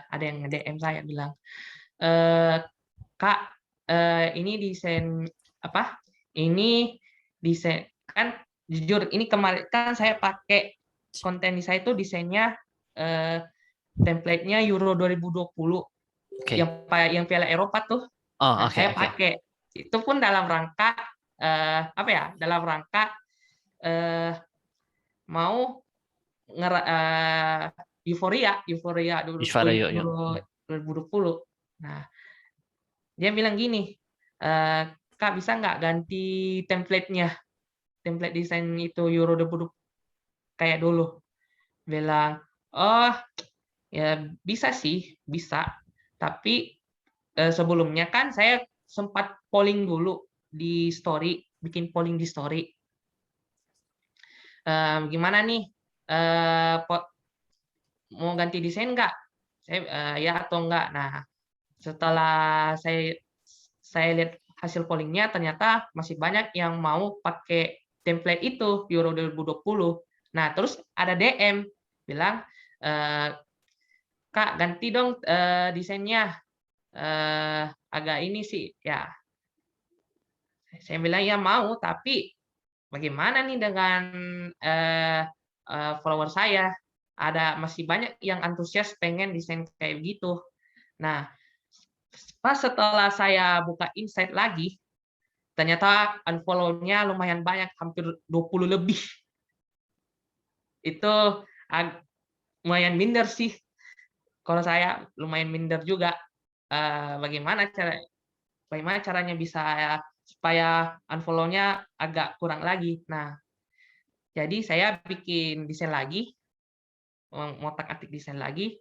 ada yang nge-DM saya bilang, eh, Kak, ini desain apa? Ini desain kan jujur ini kemarin kan saya pakai konten di saya itu desainnya eh, template-nya Euro 2020 Oke. yang Piala Eropa tuh. Oh, Nah, oke, saya oke. pakai itu pun dalam rangka apa ya? Dalam rangka eh, mau euforia, euforia Isfara yuk, yuk. Euro 2020. Nah, dia bilang gini, Kak bisa nggak ganti template-nya, template desain itu Euro 2020 kayak dulu. Bilang, oh ya bisa sih, bisa. Tapi sebelumnya kan saya sempat polling dulu di story, bikin polling di story. Gimana nih, mau ganti desain nggak? Saya ya atau enggak. Nah, setelah saya lihat hasil pollingnya, ternyata masih banyak yang mau pakai template itu Euro 2020. Nah, terus ada DM bilang, eh, Kak ganti dong desainnya, agak ini sih ya. Saya bilang ya mau, tapi bagaimana nih dengan eh, follower saya? Masih banyak yang antusias pengen desain kayak gitu. Nah, pas setelah saya buka insight lagi, ternyata unfollow-nya lumayan banyak, hampir 20 lebih. Itu lumayan minder sih. Kalau saya lumayan minder juga. Bagaimana caranya bisa supaya unfollow-nya agak kurang lagi. Nah, jadi saya bikin desain lagi, ngotak-atik desain lagi,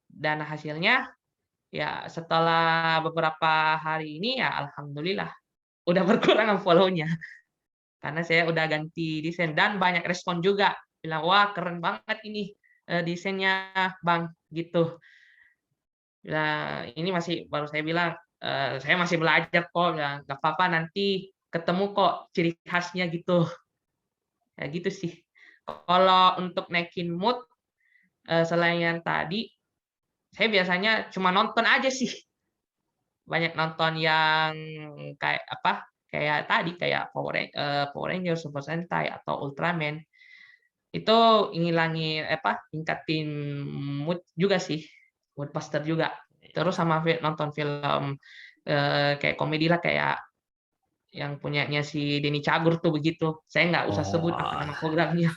dan hasilnya ya setelah beberapa hari ini ya alhamdulillah udah berkurang follow-nya. karena saya udah ganti desain dan banyak respon juga bilang wah keren banget ini desainnya Bang gitu. Nah, ini masih baru saya bilang saya masih belajar kok, ya nggak apa-apa nanti ketemu kok ciri khasnya gitu. Ya gitu sih. Kalau untuk naikin mood selain yang tadi, saya biasanya cuma nonton aja sih. Banyak nonton yang kayak apa? Kayak tadi kayak Power Rangers, Super Sentai atau Ultraman. Itu ngilangin apa? Tingkatin mood juga sih. Mood booster juga. Terus sama nonton film kayak komedi lah kayak yang punyanya si Denny Cagur tuh begitu. Saya nggak usah sebut apa Oh, nama programnya.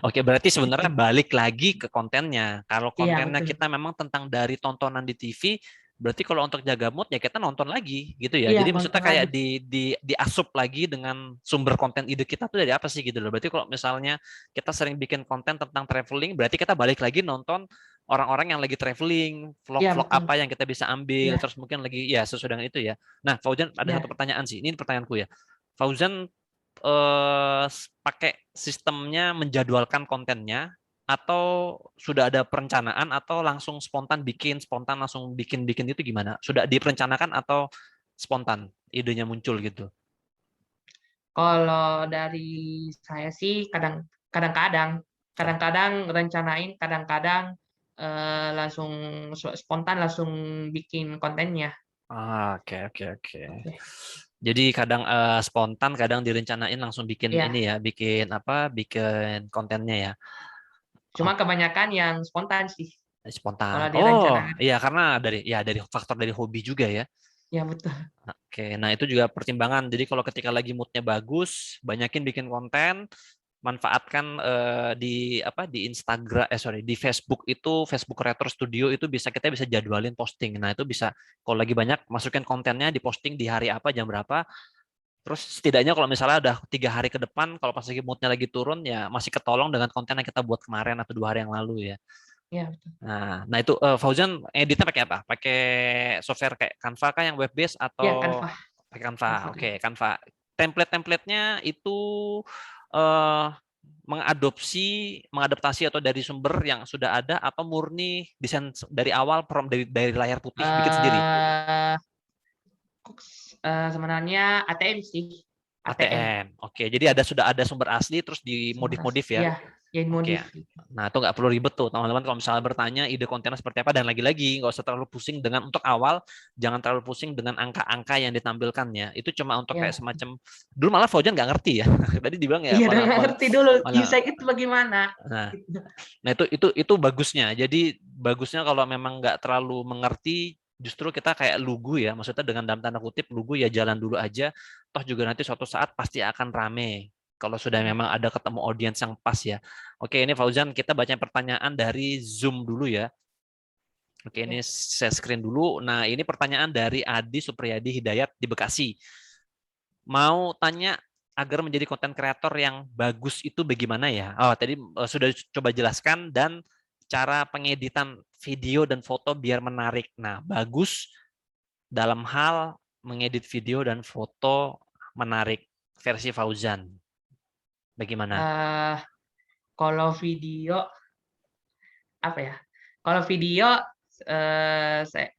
oke, berarti sebenarnya balik lagi ke kontennya. Kalau Iya kontennya betul. kita memang tentang dari tontonan di TV, berarti kalau untuk jaga mood ya kita nonton lagi gitu ya. Iya Jadi maksudnya nonton lagi. kayak diasup lagi dengan sumber konten ide kita tuh dari apa sih gitu loh. Berarti kalau misalnya kita sering bikin konten tentang traveling, berarti kita balik lagi nonton orang-orang yang lagi traveling, Iya vlog-vlog betul. apa yang kita bisa ambil, Iya. terus mungkin lagi ya sesuai dengan itu ya. Nah, Fauzan ada satu Iya. pertanyaan sih. Ini pertanyaanku ya. Fauzan pakai sistemnya menjadwalkan kontennya atau sudah ada perencanaan atau langsung spontan langsung bikin itu gimana? Sudah diperencanakan atau spontan idenya muncul gitu? Kalau dari saya sih kadang-kadang rencanain, kadang-kadang langsung spontan langsung bikin kontennya. Oke, oke, oke. Oke. Jadi kadang spontan, kadang direncanain langsung bikin ini Iya, ya, bikin apa? Bikin kontennya ya. cuma Oh, kebanyakan yang spontan sih. spontan. Kalau Oh, direncanakan, iya karena dari faktor dari hobi juga ya. ya betul. Oke, nah itu juga pertimbangan. Jadi kalau ketika lagi moodnya bagus, banyakin bikin konten, manfaatkan di apa di Instagram, di Facebook itu Facebook Creator Studio itu kita bisa jadwalin posting. Nah itu bisa kalau lagi banyak masukin kontennya di posting di hari apa jam berapa. Terus setidaknya kalau misalnya udah 3 hari ke depan, kalau pas lagi moodnya lagi turun ya masih ketolong dengan konten yang kita buat kemarin atau 2 hari yang lalu ya. Ya betul. Nah itu Fauzan editnya pakai apa? Pakai software kayak Canva kah yang web based atau Ya Canva, pakai Canva? Canva Oke, dulu. Canva. Template-templatenya itu eh, mengadaptasi atau dari sumber yang sudah ada atau murni desain dari awal dari layar putih bikin sendiri? eh sebenarnya ATM sih, ATM. ATM. Oke, jadi sudah ada sumber asli terus Seberas. dimodif-modif ya. Iya, yang Oke. modif. Nah, itu nggak perlu ribet tuh, teman-teman. Kalau misalnya bertanya ide kontennya seperti apa, dan lagi-lagi nggak usah terlalu pusing dengan untuk awal, jangan terlalu pusing dengan angka-angka yang ditampilkannya. Itu cuma untuk kayak Ya. semacam dulu malah Fauzan nggak ngerti ya. Tadi dibilang ya Iya, dan malah nggak malah ngerti dulu malah. insight itu bagaimana. Nah, nah itu bagusnya. Jadi bagusnya kalau memang nggak terlalu mengerti, justru kita kayak lugu ya. Maksudnya dengan dalam tanda kutip lugu ya jalan dulu aja. Toh juga nanti suatu saat pasti akan rame. Kalau sudah Ya. memang ada ketemu audiens yang pas ya. Oke, ini Fauzan kita baca pertanyaan dari Zoom dulu ya. Oke, ini Ya. saya screen dulu. Nah, ini pertanyaan dari Adi Supriyadi Hidayat di Bekasi. Mau tanya agar menjadi konten kreator yang bagus itu bagaimana ya? Oh, tadi sudah coba jelaskan dan cara pengeditan video dan foto biar menarik. Nah, bagus dalam hal mengedit video dan foto menarik versi Fauzan. Bagaimana? eh kalau video apa ya? Kalau video eh saya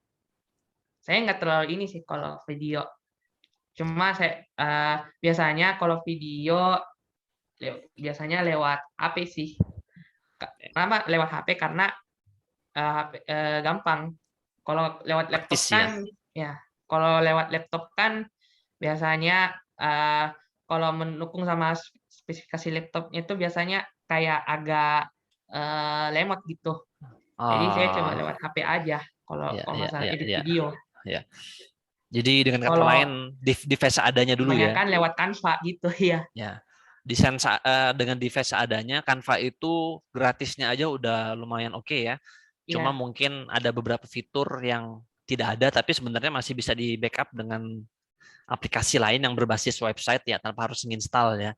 saya nggak terlalu ini sih kalau video. Cuma saya biasanya kalau video biasanya lewat HP sih. Kenapa lewat HP? Karena HP, gampang. Kalau lewat laptop Praktis ya. kan ya, kalau lewat laptop kan biasanya kalau mendukung sama spesifikasi laptopnya itu biasanya kayak agak lemot gitu. Jadi saya coba Oh, lewat HP aja kalau ya, kalau ya, masalah ya, edit ya, video. ya. Jadi dengan kata Kalau lain, device seadanya dulu ya. kebanyakan lewat Canva gitu ya. Ya, desain dengan device seadanya, Canva itu gratisnya aja udah lumayan oke ya. Cuma Ya, mungkin ada beberapa fitur yang tidak ada, tapi sebenarnya masih bisa di backup dengan aplikasi lain yang berbasis website ya, tanpa harus menginstal ya.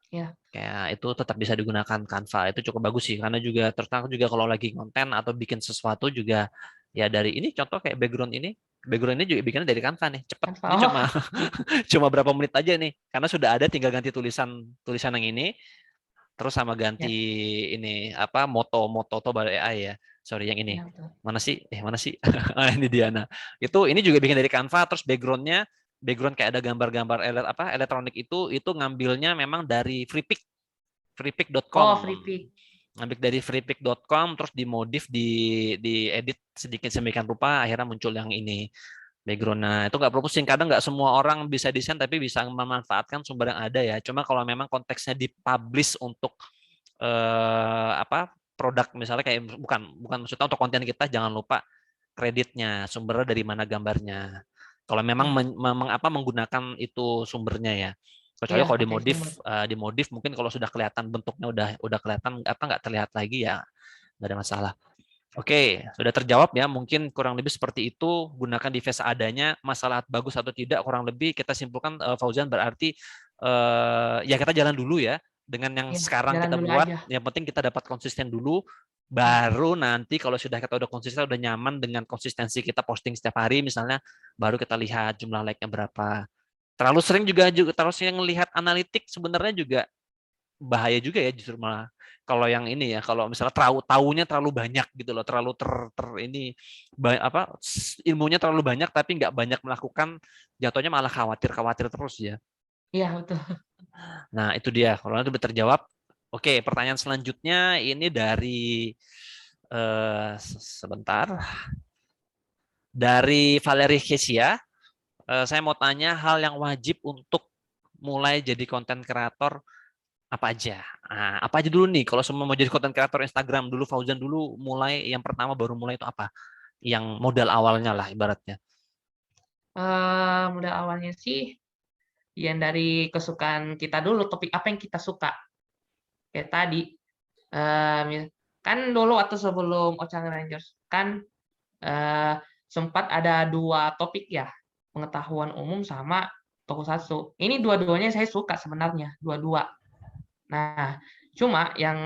ya, Kayak itu tetap bisa digunakan Canva. Itu cukup bagus sih, karena juga terus terang juga kalau lagi konten atau bikin sesuatu juga ya dari ini contoh kayak background ini Background ini juga bikinnya dari Canva nih, cepet. Canva. Ini Oh, cuma cuma berapa menit aja nih, karena sudah ada, tinggal ganti tulisan yang ini, terus sama ganti ya, ini apa moto Toba AI ya. Sorry yang ini. ya betul. Mana sih? Mana sih? Ah, ini Diana. Itu ini juga bikin dari Canva, terus background kayak ada gambar-gambar elektronik itu ngambilnya memang dari freepik.com. Oh, free pick. Ngambil dari freepik.com terus dimodif di edit sedikit sedemikian rupa akhirnya muncul yang ini background. Nah, itu nggak perlu pusing. Kadang nggak semua orang bisa desain tapi bisa memanfaatkan sumber yang ada ya. Cuma kalau memang konteksnya dipublish untuk produk misalnya kayak bukan maksudnya untuk konten kita, jangan lupa kreditnya, sumbernya dari mana gambarnya. Kalau memang Ya, menggunakan itu sumbernya ya. Kecuali ya kalau pakai sumber. dimodif mungkin kalau sudah kelihatan bentuknya udah kelihatan nggak terlihat lagi ya nggak ada masalah. Oke, sudah terjawab ya. Mungkin kurang lebih seperti itu. Gunakan device adanya. Masalah bagus atau tidak, kurang lebih kita simpulkan Fauzan berarti ya kita jalan dulu ya dengan yang Ya, sekarang jalan kita dulu buat. aja. Yang penting kita dapat konsisten dulu. Ya, Baru nanti kalau sudah kita udah konsisten, udah nyaman dengan konsistensi kita posting setiap hari misalnya, baru kita lihat jumlah like-nya berapa. Terlalu sering lihat analitik sebenarnya juga bahaya juga ya, justru malah kalau yang ini ya, kalau misalnya tahunya terlalu banyak gitu loh, terlalu ini ilmunya terlalu banyak tapi nggak banyak melakukan, jatuhnya malah khawatir terus ya. iya betul. Nah itu dia, kalau itu udah terjawab. Oke, pertanyaan selanjutnya ini dari sebentar, dari Valerie Kesia. Saya mau tanya hal yang wajib untuk mulai jadi konten kreator apa aja? Nah, apa aja dulu nih? Kalau semua mau jadi konten kreator Instagram dulu, Fauzan dulu mulai yang pertama baru mulai itu apa? Yang modal awalnya lah ibaratnya. Modal awalnya sih yang dari kesukaan kita dulu, topik apa yang kita suka. Kayak tadi, kan dulu waktu sebelum Ochang Rangers, kan eh, sempat ada dua topik ya, pengetahuan umum sama tokusatsu. Ini dua-duanya saya suka sebenarnya, dua-dua. Nah, cuma yang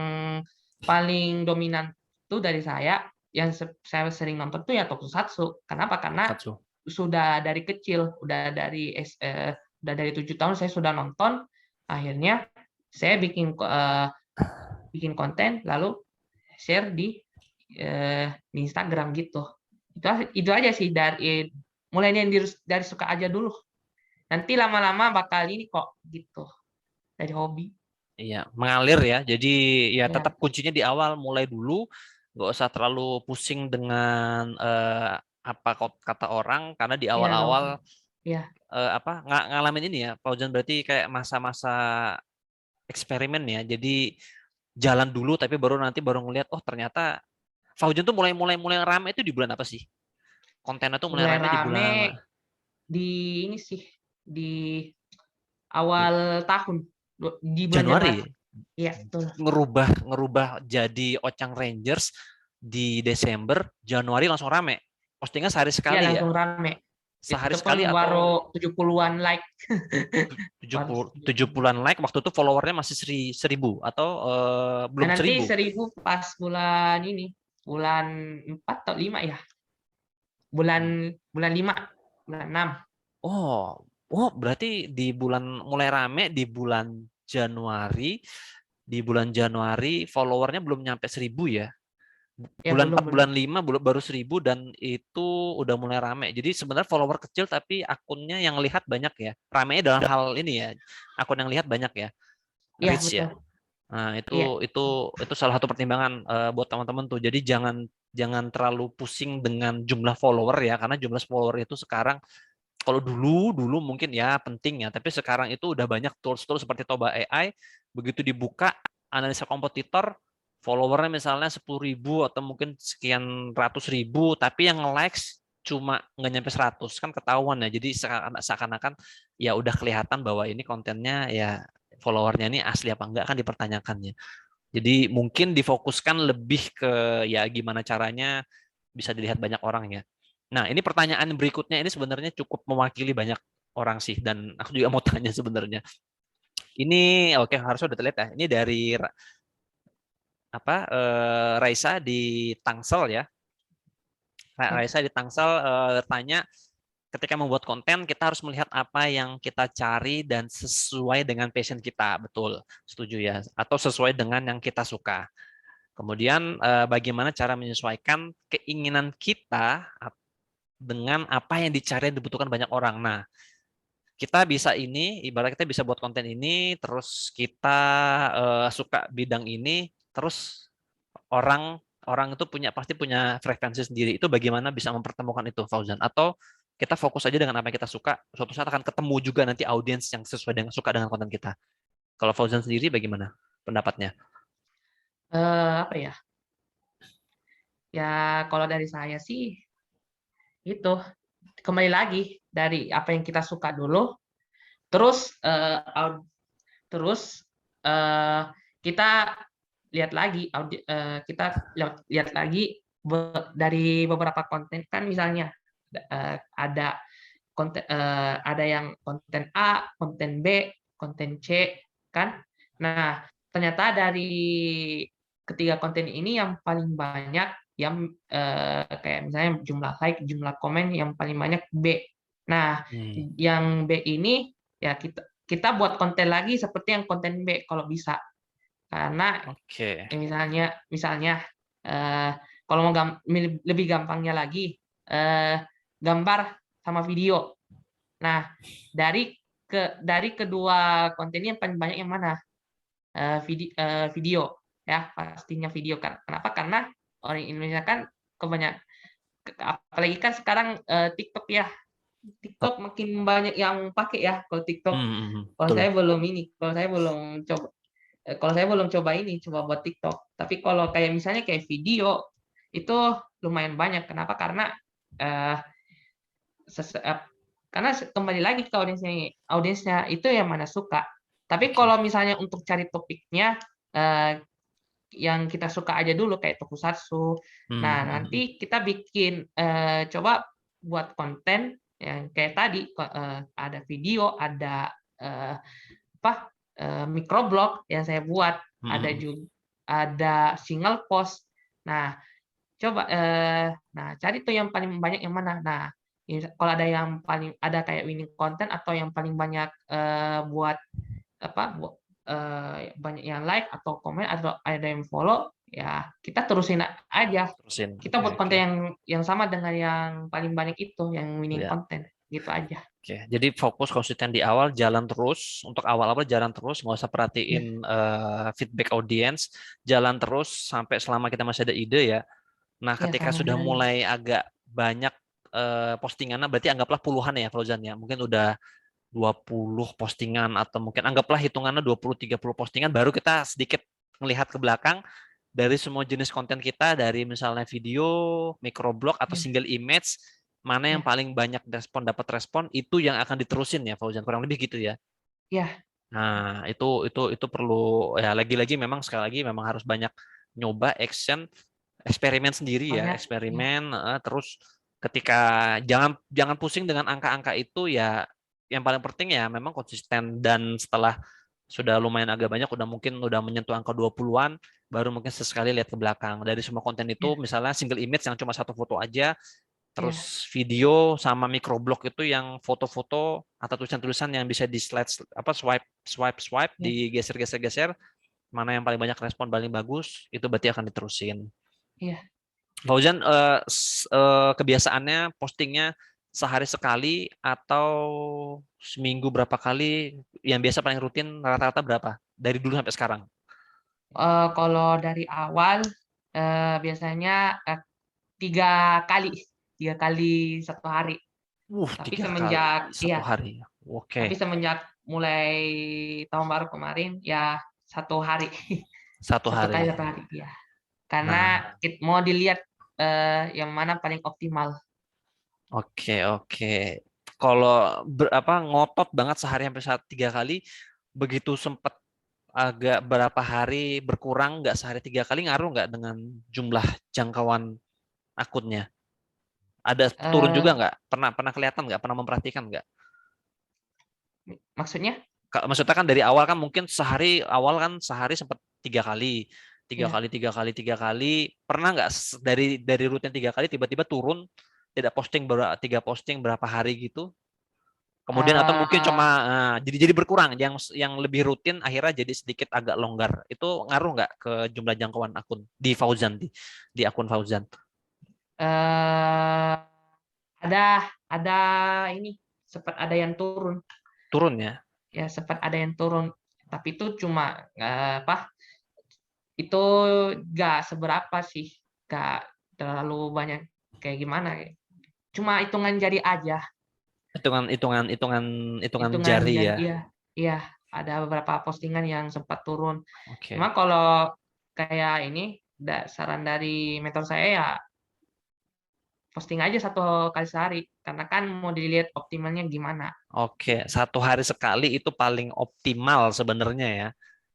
paling dominan tuh dari saya, yang saya sering nonton tuh ya tokusatsu. Kenapa? Karena Tokusatsu. sudah dari kecil, udah dari 7 tahun saya sudah nonton. Akhirnya saya bikin konten, lalu share di Instagram gitu. Itu aja sih, mulainya dari suka aja dulu. Nanti lama-lama bakal ini kok gitu, dari hobi. Iya, mengalir ya. Jadi ya Ya, tetap kuncinya di awal, mulai dulu, nggak usah terlalu pusing dengan apa kata orang, karena di ya nggak awal-awal usah. Ya, ngalamin ini ya, Fauzan berarti kayak masa-masa eksperimen ya. Jadi jalan dulu, tapi baru ngelihat, oh ternyata Fauzan tuh mulai rame itu di bulan apa sih? Kontennya tuh mulai mulai rame di rame bulan di ini sih, di awal tahun, di bulan Januari. Januari. Iya, betul. Ngerubah jadi Ocang Rangers di Desember, Januari langsung rame. Postingnya sehari Iya, sekali ya. langsung rame. Sehari Itu pun sekali baru atau 70-an like. Baru 70-an like, waktu itu followernya masih 1.000 atau Dan belum nanti 1.000. 1000 pas bulan ini, bulan 4 atau 5 ya. Bulan bulan 5, bulan 6. Oh, berarti di bulan mulai rame di Januari, bulan Januari followernya belum nyampe 1.000 ya. Ya Bulan 4, belum. bulan 5 baru 1.000 dan itu udah mulai rame. Jadi sebenarnya follower kecil tapi akunnya yang lihat banyak ya. Ramenya dalam hal ini ya. Akun yang lihat banyak ya. Iya, Reach betul. ya. Nah, Iya. itu salah satu pertimbangan buat teman-teman tuh. Jadi jangan jangan terlalu pusing dengan jumlah follower ya, karena jumlah follower itu sekarang, kalau dulu mungkin ya penting ya, tapi sekarang itu udah banyak tools-tools seperti Toba AI, begitu dibuka analisa kompetitor, followernya misalnya 10.000 atau mungkin sekian ratus ribu, tapi yang likes cuma nggak nyampe 100, kan ketahuan ya. Jadi seakan-akan ya udah kelihatan bahwa ini kontennya ya, followernya ini asli apa enggak kan dipertanyakannya. Jadi mungkin difokuskan lebih ke ya gimana caranya bisa dilihat banyak orang ya. Nah, ini pertanyaan berikutnya ini sebenarnya cukup mewakili banyak orang sih, dan aku juga mau tanya sebenarnya. Ini oke, harusnya udah terlihat ya. Ini dari Raisa di Tangsel ya. Raisa di Tangsel tanya, ketika membuat konten kita harus melihat apa yang kita cari dan sesuai dengan passion kita. Betul, setuju ya. Atau sesuai dengan yang kita suka. Kemudian bagaimana cara menyesuaikan keinginan kita dengan apa yang dicari dan dibutuhkan banyak orang. Nah, kita bisa ini, ibarat kita bisa buat konten ini, terus kita suka bidang ini, terus orang orang itu pasti punya preferensi sendiri. Itu bagaimana bisa mempertemukan itu, Fauzan? Atau kita fokus aja dengan apa yang kita suka, suatu saat akan ketemu juga nanti audiens yang sesuai dengan suka dengan konten kita. Kalau Fauzan sendiri bagaimana pendapatnya? Apa ya? Ya kalau dari saya sih itu kembali lagi dari apa yang kita suka dulu, terus terus eh, kita lihat lagi kita lihat lagi dari beberapa konten kan, misalnya ada konten ada yang konten A, konten B, konten C kan. Nah, ternyata dari ketiga konten ini yang paling banyak yang kayak misalnya jumlah like, jumlah komen yang paling banyak B. Nah, yang B ini ya kita kita buat konten lagi seperti yang konten B kalau bisa. Karena Oke. misalnya misalnya kalau mau lebih gampangnya lagi, gambar sama video. Nah, dari kedua konten ini yang paling banyak yang mana? Video ya, pastinya video kan. Kenapa? Karena orang Indonesia kan kebanyakan, apalagi kan sekarang TikTok ya. TikTok makin banyak yang pakai ya. Kalau TikTok, kalau Betul. saya belum ini, kalau saya belum coba, kalau saya belum coba ini, coba buat TikTok. Tapi kalau kayak misalnya kayak video itu lumayan banyak. Kenapa? Karena eh, karena kembali lagi ke audiensnya itu yang mana suka. Tapi Oke. kalau misalnya untuk cari topiknya eh, yang kita suka aja dulu kayak tokusatsu. Nah, nanti kita bikin coba buat konten yang kayak tadi, ada video, ada apa microblog yang saya buat, ada juga ada single post. Nah, coba nah cari tuh yang paling banyak yang mana. Nah, kalau ada yang paling ada kayak winning content atau yang paling banyak buat apa banyak yang like atau komen atau ada yang follow, ya kita terusin aja. Terusin. Kita Oke, buat oke. konten yang sama dengan yang paling banyak itu, yang winning Ya. content gitu aja. Oke, jadi fokus konsisten di awal, jalan terus. Untuk awal-awal jalan terus, nggak usah Ya, perhatiin feedback audience, jalan terus sampai selama kita masih ada ide ya. Nah, ya ketika sama sudah sekali. mulai agak banyak postingannya, berarti anggaplah puluhan ya, Fauzan ya. Mungkin udah 20 postingan atau mungkin anggaplah hitungannya 20-30 postingan, baru kita sedikit melihat ke belakang dari semua jenis konten kita, dari misalnya video, microblog atau Ya, single image, mana yang ya, paling banyak dapat respon, itu yang akan diterusin ya, Fauzan, kurang lebih gitu ya. ya, Nah, itu perlu ya, lagi-lagi memang sekali lagi memang harus banyak nyoba action, eksperimen sendiri ya, banyak. Ya, eksperimen terus ketika jangan jangan pusing dengan angka-angka itu ya, yang paling penting ya memang konsisten, dan setelah sudah lumayan agak banyak, udah mungkin udah menyentuh angka 20-an, baru mungkin sesekali lihat ke belakang. Dari semua konten itu ya, misalnya single image yang cuma satu foto aja, ya, terus video sama microblog itu yang foto-foto atau tulisan-tulisan yang bisa di slide apa swipe swipe swipe, ya, digeser-geser-geser, mana yang paling banyak respon paling bagus, itu berarti akan diterusin. ya. Fauzan kebiasaannya postingnya sehari sekali atau seminggu berapa kali, yang biasa paling rutin rata-rata berapa dari dulu sampai sekarang? Kalau dari awal biasanya 3 kali, 3 kali 1 hari. Tapi 3 kali semenjak satu iya, hari. Oke, tapi semenjak mulai tahun baru kemarin ya 1 hari, satu 1 kali hari. 1 hari ya. Karena Nah, mau dilihat yang mana paling optimal. oke, oke. Kalau apa ngotot banget sehari sampai 3 kali, begitu sempat agak berapa hari berkurang, nggak sehari 3 kali, ngaruh nggak dengan jumlah jangkauan akunnya? Ada turun juga Eh, nggak? Pernah pernah kelihatan nggak? Pernah memperhatikan nggak? Maksudnya? Maksudnya kan dari awal kan mungkin sehari, awal kan sehari sempat 3 kali, Iya. tiga kali, pernah nggak dari rutin 3 kali tiba-tiba turun, tidak posting 3 posting berapa hari gitu? Kemudian atau mungkin Eh, cuma jadi berkurang, yang lebih rutin akhirnya jadi sedikit agak longgar. Itu ngaruh nggak ke jumlah jangkauan akun di Fauzan, di akun Fauzan? eh, ada ada ini sempat ada yang turun, Turun ya? ya sempat ada yang turun. Tapi itu cuma apa? Itu nggak seberapa sih, nggak terlalu banyak kayak gimana ya. Cuma hitungan jari aja, Hitungan hitungan hitungan hitungan hitungan jari jari, ya. iya, iya, ada beberapa postingan yang sempat turun. Cuma Oke. kalau kayak ini, saran dari mentor saya ya posting aja 1 kali sehari, karena kan mau dilihat optimalnya gimana. Oke, 1 hari sekali itu paling optimal sebenarnya ya.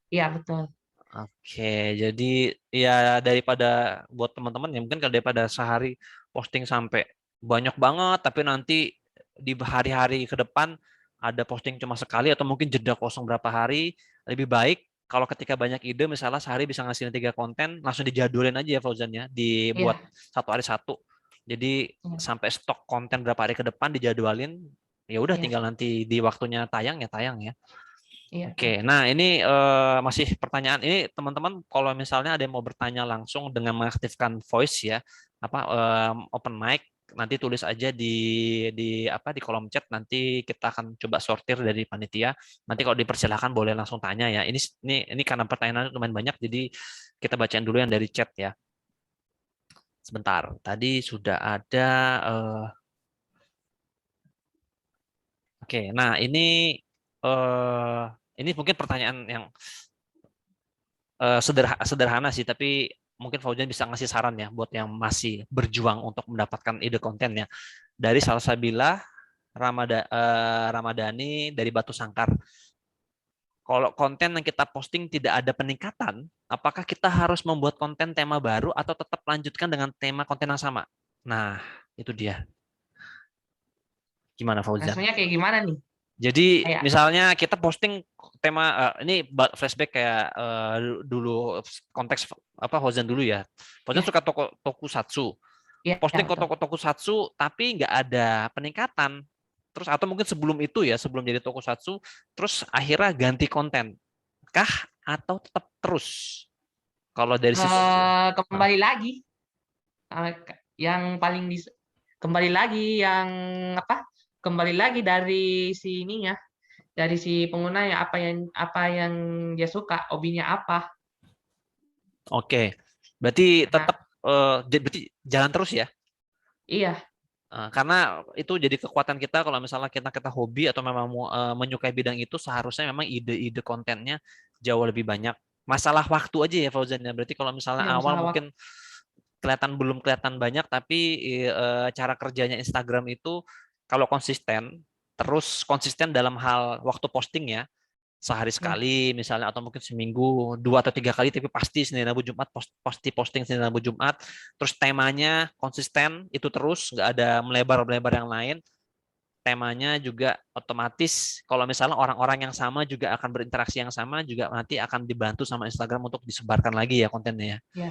Iya betul. Oke, jadi ya daripada buat teman-teman ya mungkin kalau daripada sehari posting sampai banyak banget, tapi nanti di hari-hari ke depan ada posting cuma sekali atau mungkin jeda kosong berapa hari, lebih baik kalau ketika banyak ide misalnya sehari bisa ngasihin 3 konten langsung dijadulin aja ya Fauzan ya, dibuat Iya, 1 hari 1. Jadi iya, sampai stok konten berapa hari ke depan dijadwalin, ya udah iya, tinggal nanti di waktunya tayang ya tayang ya. iya, Oke, nah ini masih pertanyaan ini teman-teman kalau misalnya ada yang mau bertanya langsung dengan mengaktifkan voice ya, apa open mic, nanti tulis aja di apa di kolom chat, nanti kita akan coba sortir dari panitia. Nanti kalau dipersilahkan boleh langsung tanya ya. Ini karena pertanyaan lumayan banyak, jadi kita bacain dulu yang dari chat ya. Sebentar, tadi sudah ada. eh, Oke, nah ini mungkin pertanyaan yang sederhana sih, tapi mungkin Fauzan bisa ngasih saran ya buat yang masih berjuang untuk mendapatkan ide kontennya. Dari Salsabila Ramadhani dari Batu Sangkar. Kalau konten yang kita posting tidak ada peningkatan, apakah kita harus membuat konten tema baru atau tetap lanjutkan dengan tema konten yang sama? Nah, itu dia. Gimana Fauzan? langsungnya kayak gimana nih, Jadi kayak misalnya kita posting tema ini flashback kayak dulu konteks apa Fauzan dulu ya. Fauzan ya, suka tokusatsu. ya, ya, Posting ke betul. tokusatsu tapi nggak ada peningkatan. Terus atau mungkin sebelum itu ya, sebelum jadi tokusatsu, terus akhirnya ganti konten. Kah atau tetap terus? Kalau dari sisi Kembali lagi, yang paling kembali lagi yang apa, kembali lagi dari si ininya, dari si pengguna ya, apa yang dia suka, hobinya apa. oke. Berarti Nah, tetap berarti jalan terus ya. iya, Karena itu jadi kekuatan kita kalau misalnya kita hobi atau memang menyukai bidang itu, seharusnya memang ide-ide kontennya jauh lebih banyak. Masalah waktu aja ya Fauzan ya. Berarti kalau misalnya iya, awal masalah waktu. mungkin belum kelihatan banyak, tapi cara kerjanya Instagram itu kalau konsisten dalam hal waktu posting ya, sehari Ya, sekali misalnya atau mungkin seminggu 2 atau 3 kali, tapi pasti Senin Rabu Jumat pasti posting Senin Rabu Jumat, terus temanya konsisten itu terus, nggak ada melebar yang lain, temanya juga otomatis kalau misalnya orang-orang yang sama juga akan berinteraksi yang sama, juga nanti akan dibantu sama Instagram untuk disebarkan lagi ya kontennya ya. ya,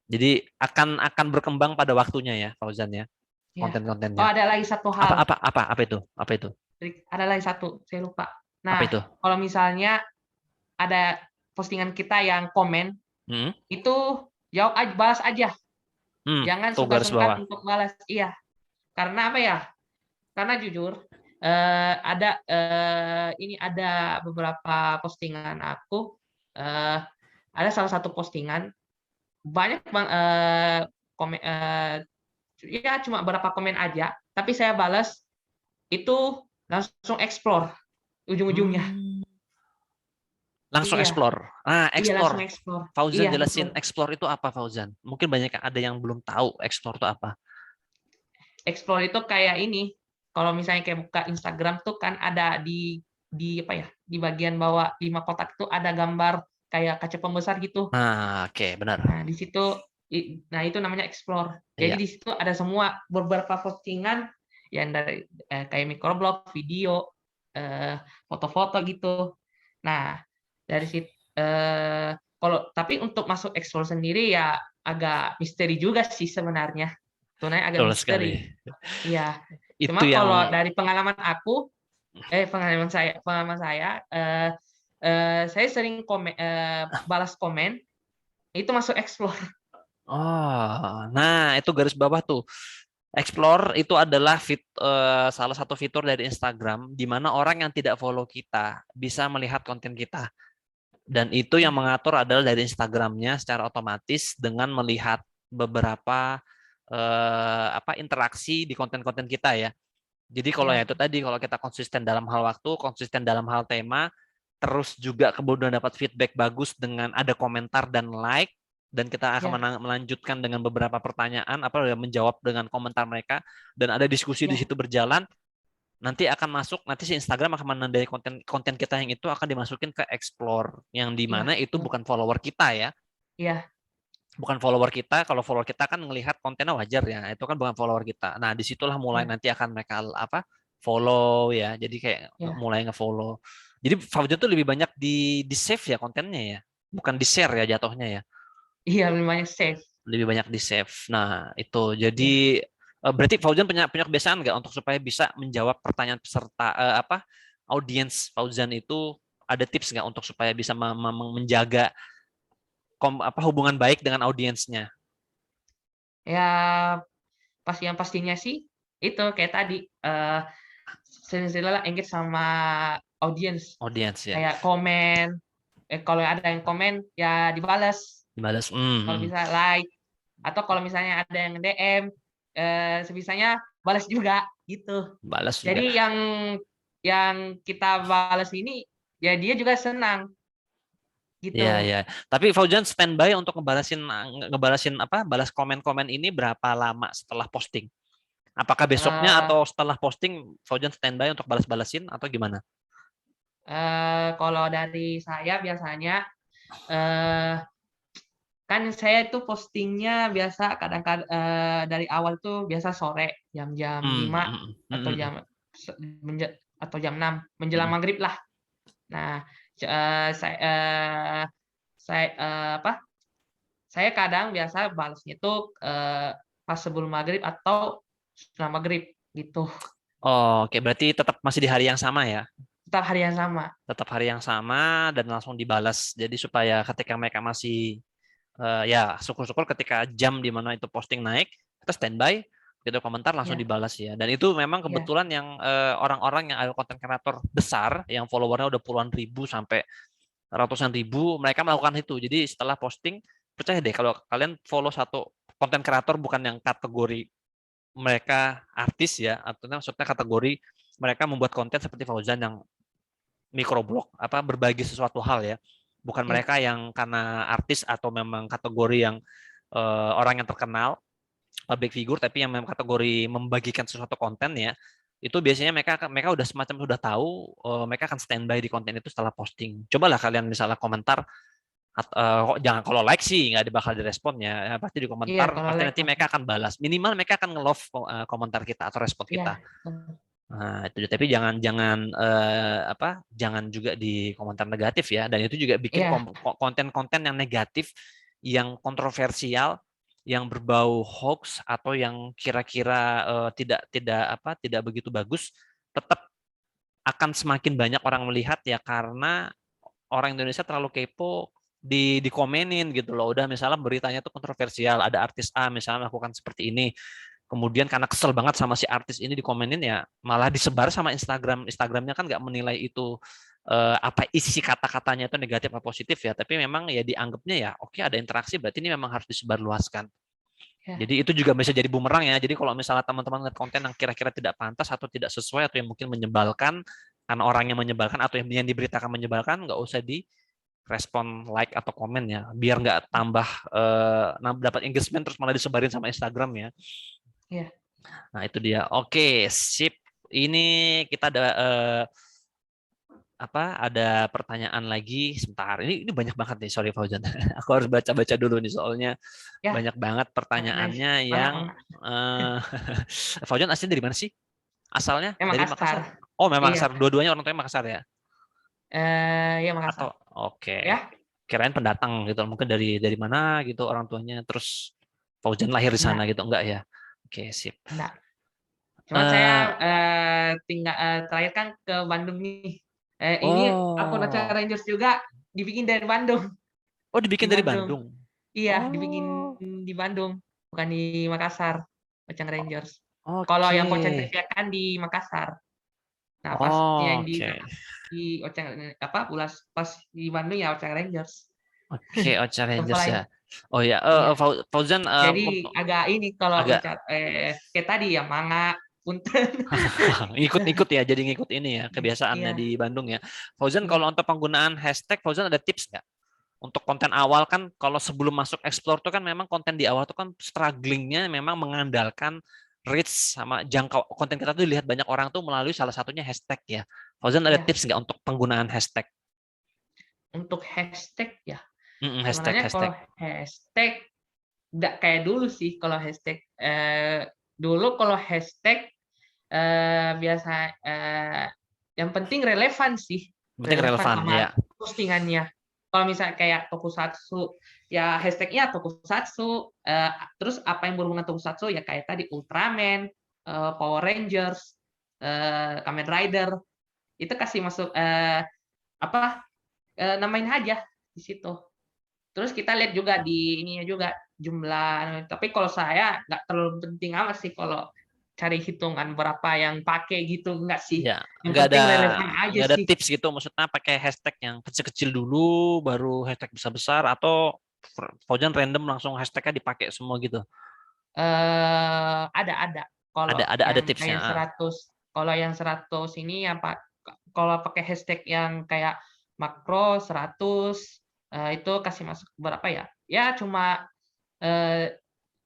Jadi akan berkembang pada waktunya ya Fauzan ya, ya. Oh, konten-kontennya. ada lagi satu Apa hal. apa apa apa itu? Apa itu? Ada lagi satu, saya lupa. Apa Nah, itu? kalau misalnya ada postingan kita yang komen, Hmm? itu jawab aja, balas aja. Jangan Tuh garis sungkan-sungkan bawah. untuk balas. Iya, karena apa ya? Karena jujur, ini ada beberapa postingan aku, ada salah satu postingan banyak bang, komen, ya cuma berapa komen aja, tapi saya balas itu langsung explore ujung-ujungnya. Hmm. Langsung Iya, explore. Ah, iya langsung explore. explore. Fauzan Iya betul. jelasin explore itu apa Fauzan? Mungkin banyak ada yang belum tahu explore itu apa. Explore itu kayak ini. Kalau misalnya kayak buka Instagram tuh kan ada di apa ya? Di bagian bawah 5 kotak itu ada gambar kayak kaca pembesar gitu. Nah, oke, benar. Nah, di situ nah itu namanya explore. Jadi Iya. di situ ada semua beberapa postingan yang dari kayak microblog, video, foto-foto gitu. Nah, dari situ tapi untuk masuk explore sendiri ya agak misteri juga sih sebenarnya. Tunai agak Betul sekali. misteri. Iya. Itu Cuma kalau yang dari pengalaman saya, saya sering balas komen itu masuk explore. nah itu garis bawah tuh. Explore itu adalah salah satu fitur dari Instagram di mana orang yang tidak follow kita bisa melihat konten kita. Dan itu yang Ya, mengatur adalah dari Instagramnya secara otomatis dengan melihat beberapa interaksi di konten-konten kita ya. Jadi kalau ya ya, itu tadi, kalau kita konsisten dalam hal waktu, konsisten dalam hal tema, terus juga kemudian dapat feedback bagus dengan ada komentar dan like, dan kita akan ya, melanjutkan dengan beberapa pertanyaan, menjawab dengan komentar mereka, dan ada diskusi di ya, situ berjalan, nanti si Instagram akan menandai konten konten kita yang itu akan dimasukin ke explore, yang di mana ya, itu betul. bukan follower kita ya, Ya, bukan follower kita. Kalau follower kita kan melihat kontennya wajar ya, itu kan bukan follower kita. Nah disitulah mulai ya, nanti akan mereka follow ya, jadi kayak ya. mulai nge-follow. Jadi Fauzan tuh lebih banyak di save ya kontennya ya, bukan di share ya jatuhnya ya, Iya, lebih banyak save. lebih banyak di save. Nah itu jadi Ya. berarti Fauzan punya punya kebiasaan nggak untuk supaya bisa menjawab pertanyaan peserta audiens Fauzan itu, ada tips nggak untuk supaya bisa menjaga hubungan baik dengan audiensnya? Ya, yang pastinya sih itu kayak tadi, sering-sering engage sama audience, Audiens ya, kayak komen, kalau ada yang komen ya dibalas, dibalas. kalau bisa like, atau kalau misalnya ada yang DM, sebisanya balas juga gitu. Balas juga. Jadi yang kita balas ini ya dia juga senang Ya, gitu. ya. Tapi Fauzan standby untuk balas komen-komen ini berapa lama setelah posting? Apakah besoknya Eh, atau setelah posting Fauzan standby untuk balas-balasin atau gimana? Kalau dari saya biasanya, eh, kan saya itu postingnya biasa kadang-kadang, dari awal tuh biasa sore jam-jam Hmm, 5 hmm, atau hmm, hmm, jam 6 menjelang hmm. maghrib lah. Nah, saya, saya apa? Saya kadang biasa balasnya tuh, pas sebelum maghrib atau setelah maghrib gitu. Oh, oke, berarti tetap masih di hari yang sama ya? Tetap hari yang sama. Tetap hari yang sama dan langsung dibalas. Jadi supaya ketika mereka masih ya syukur-syukur ketika jam di mana itu posting naik, kita standby, kita komentar langsung Ya, dibalas ya. Dan itu memang ya, kebetulan yang orang-orang yang ada konten kreator besar, yang followernya udah puluhan ribu sampai ratusan ribu, mereka melakukan itu. Jadi setelah posting, percaya deh kalau kalian follow satu konten kreator bukan yang kategori mereka artis ya, atau maksudnya kategori mereka membuat konten seperti Fauzan yang microblog, berbagi sesuatu hal ya, bukan ya, mereka yang karena artis atau memang kategori yang orang yang terkenal, public figure, tapi yang memang kategori membagikan sesuatu konten ya, itu biasanya mereka udah semacam sudah tahu, mereka akan standby di konten itu setelah posting. Cobalah kalian misalnya komentar, jangan, kalau like sih nggak bakal direspon ya, pasti di iya komentar kalau pasti like nanti pasti. mereka akan balas, minimal mereka akan nge-love komentar kita atau respon kita. Iya, Nah, itu tapi jangan jangan jangan juga di komentar negatif ya, dan itu juga bikin iya, konten-konten yang negatif, yang kontroversial, yang berbau hoax atau yang kira-kira tidak tidak tidak begitu bagus, tetap akan semakin banyak orang melihat ya, karena orang Indonesia terlalu kepo dikomenin gitu loh. Udah misalnya beritanya tuh kontroversial, ada artis A misalnya melakukan seperti ini, kemudian karena kesel banget sama si artis ini dikomenin ya, malah disebar sama Instagramnya kan nggak menilai itu apa isi kata-katanya itu negatif atau positif ya, tapi memang ya dianggapnya ya oke, ada interaksi berarti ini memang harus disebarluaskan. iya, Jadi itu juga bisa jadi bumerang ya. Jadi kalau misalnya teman-teman ngeliat konten yang kira-kira tidak pantas atau tidak sesuai atau yang mungkin menyebalkan, karena orang yang menyebalkan atau yang diberitakan menyebalkan, nggak usah di respon, like atau komen ya, biar nggak tambah dapat engagement terus malah disebarin sama Instagram ya. iya. Nah itu dia. Oke, sip. Ini kita ada ada pertanyaan lagi sebentar. Ini banyak banget nih, sorry Fauzan. Aku harus baca-baca dulu nih soalnya Ya, banyak banget nice. pertanyaannya Mangga, yang mangga. eh Fauzan asli dari mana sih? Asalnya dari Makassar. Makassar. Oh, memang Iya, Makassar. Dua-duanya orang tuanya Makassar ya? ya Atau Makassar. oke. Ya, kirain pendatang gitu, mungkin dari mana gitu orang tuanya, terus Fauzan lahir di sana Enggak, gitu, enggak ya? Oke, sip. enggak. Cuma saya Eh, tinggal terakhir kan ke Bandung nih. Ini akun Ocha oh, Rangers juga dibikin dari Bandung, oh di dibikin dari Bandung. Bandung. Iya, dibikin Oh, di Bandung, bukan di Makassar. Ocang Rangers. Kalau oke. yang konsentrasi kan di Makassar. Nah, pas yang di Oke. Ocang apa ulas pas di Bandung ya Ocang Rangers. Oke, Ocha Tempat Rangers ya. lain. Oh ya, Iya. Fauzan Jadi agak ini kalau agak ucap kayak tadi ya manga punten. ngikut-ngikut ya, jadi ngikut ini ya, kebiasaannya Iya, di Bandung ya. Fauzan, iya. kalau untuk penggunaan hashtag, Fauzan ada tips nggak? Untuk konten awal kan, kalau sebelum masuk explore tuh kan memang konten di awal tuh kan strugglingnya memang mengandalkan reach sama jangkau konten kita tuh dilihat banyak orang tuh melalui salah satunya hashtag ya. Fauzan ada Iya. tips nggak untuk penggunaan hashtag? Untuk hashtag ya. Hashtag, Sebenarnya kalau hashtag. hashtag nggak kayak dulu sih kalau hashtag dulu kalau hashtag biasa yang penting relevan sih, Penting relevan relevan sama ya. postingannya. Kalau misalnya kayak tokusatsu, ya hashtagnya tokusatsu, terus apa yang berhubungan tokusatsu ya kayak tadi Ultraman, Power Rangers, Kamen Rider, itu kasih masuk apa namain aja di situ. Terus kita lihat juga di ininya juga jumlah. Tapi kalau saya nggak terlalu penting amat sih kalau cari hitungan berapa yang pakai gitu, nggak sih. Ya, Yang nggak ada penting relevan aja nggak ada sih. tips gitu. Maksudnya pakai hashtag yang kecil-kecil dulu, baru hashtag besar-besar, atau Fauzan random langsung hashtagnya dipakai semua gitu. Ada kalau Ada yang tipsnya. kayak 100, kalau yang 100 ini yang kalau pakai hashtag yang kayak makro 100 itu kasih masuk berapa ya? Ya cuma eh,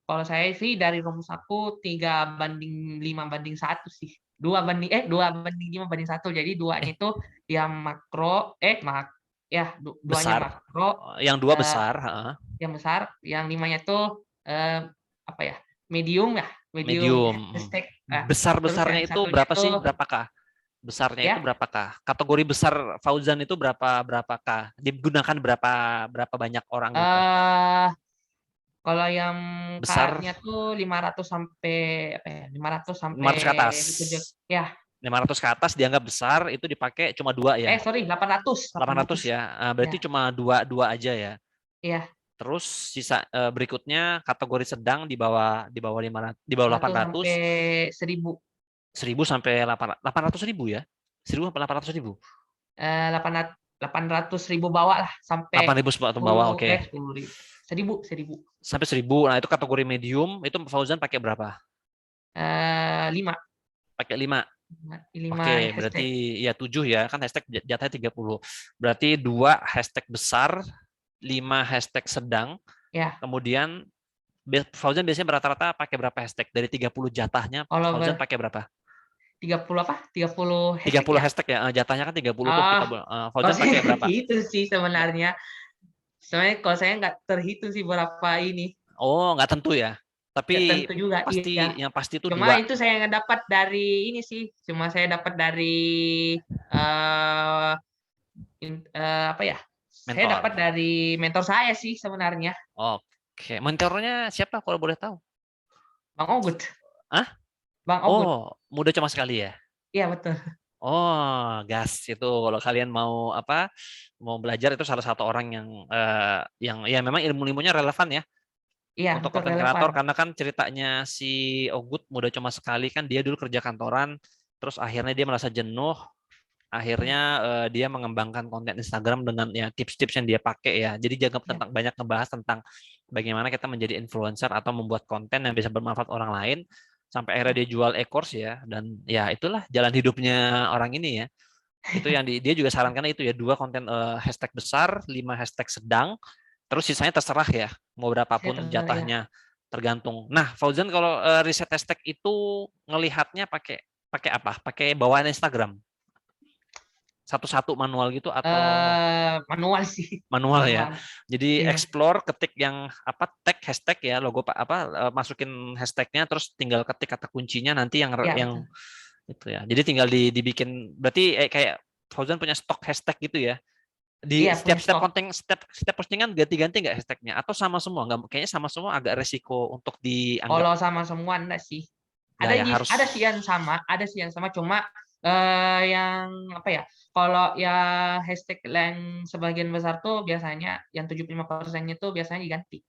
kalau saya sih dari rumus aku 3:5:1 sih. 2:5:1. Jadi duanya Eh, itu yang makro, duanya besar. makro, Yang dua eh, besar, heeh. yang besar, yang limanya tuh apa ya? Medium ya, medium Medium. hashtag. Terus Besar-besarnya yang itu satunya berapa sih? tuh Berapakah? Besarnya itu ya berapakah? Kategori besar Fauzan itu berapakah? Digunakan berapa berapa banyak orang gitu? eh kalau yang Besar K-nya tuh 500 sampai apa ya? 500 sampai 500 ke atas. itu ya. 500 ke atas dianggap besar, itu dipakai cuma dua ya. Sorry, 800, 800 800. ya. Ya, Berarti cuma dua dua aja ya. iya. Terus sisa berikutnya kategori sedang di bawah 500, di bawah 100 800, sampai 1000. 1000 sampai 800 ribu ya. 1000 sampai 800 ribu. 800.000 bawah lah sampai 8.000 atau bawah, 10 oke. 10.000. 1000. Sampai 1000. Nah, itu kategori medium, itu Fauzan pakai berapa? 5. Pakai 5. 5 Oke, berarti hashtag. ya 7 ya, kan hashtag jatahnya 30. Berarti 2 hashtag besar, 5 hashtag sedang, Ya, kemudian Fauzan biasanya rata-rata pakai berapa hashtag? Dari 30 jatahnya, kalau Fauzan pakai berapa? 30 apa? 30 hashtag 30 ya. hashtag ya, jatahnya kan 30 tuh. Ah, kalau Fauzan saya pakai nggak berapa? gitu sih sebenarnya. Sebenarnya kalau saya nggak terhitung sih berapa ini. Oh, nggak tentu ya. Tapi Nggak tentu juga, pasti iya. yang pasti itu Cuma 2 itu saya nggak dapat dari ini sih. Cuma saya dapat dari eh apa ya? Saya mentor. dapat dari mentor saya sih sebenarnya, Oke, mentornya siapa kalau boleh tahu? Bang Ogut. Ah? Bang Ogut. Oh, muda cuma sekali ya. Iya betul. Oh, gas itu kalau kalian mau apa? Mau belajar itu salah satu orang yang ya memang ilmu-ilmunya relevan ya Iya untuk betul konten relevan. kreator, karena kan ceritanya si Ogut muda cuma sekali kan, dia dulu kerja kantoran, terus akhirnya dia merasa jenuh, akhirnya dia mengembangkan konten Instagram dengan ya tips-tips yang dia pakai ya. Jadi jangan Iya. banyak ngebahas tentang bagaimana kita menjadi influencer atau membuat konten yang bisa bermanfaat orang lain, sampai akhirnya Iya. dia jual e-course ya, dan ya itulah jalan hidupnya orang ini ya. Itu yang dia juga sarankan itu ya, 2 konten hashtag besar, 5 hashtag sedang, terus sisanya terserah ya, mau Saya berapapun terdengar ya. jatahnya, tergantung. Nah, Fauzan kalau riset hashtag itu ngelihatnya pakai pakai apa? Pakai bawaan Instagram, satu-satu manual gitu atau Manual sih, manual ya. manual. Jadi Iya. explore, ketik yang apa, tag hashtag ya, logo apa, masukin hashtagnya, terus tinggal ketik kata kuncinya nanti Iya yang betul. itu ya. Jadi tinggal dibikin, berarti kayak Fauzan punya stok hashtag gitu ya. Di Iya, punya setiap stok. konten, setiap postingan ganti-ganti nggak hashtagnya atau sama semua? Nggak, kayaknya sama semua agak resiko untuk dianggap Kalau sama semua enggak sih. nggak ya, harus. Ada sih yang sama, ada sih yang sama, cuma yang apa ya? Kalau ya hashtag yang sebagian besar tuh biasanya yang 75%-nya tuh biasanya diganti.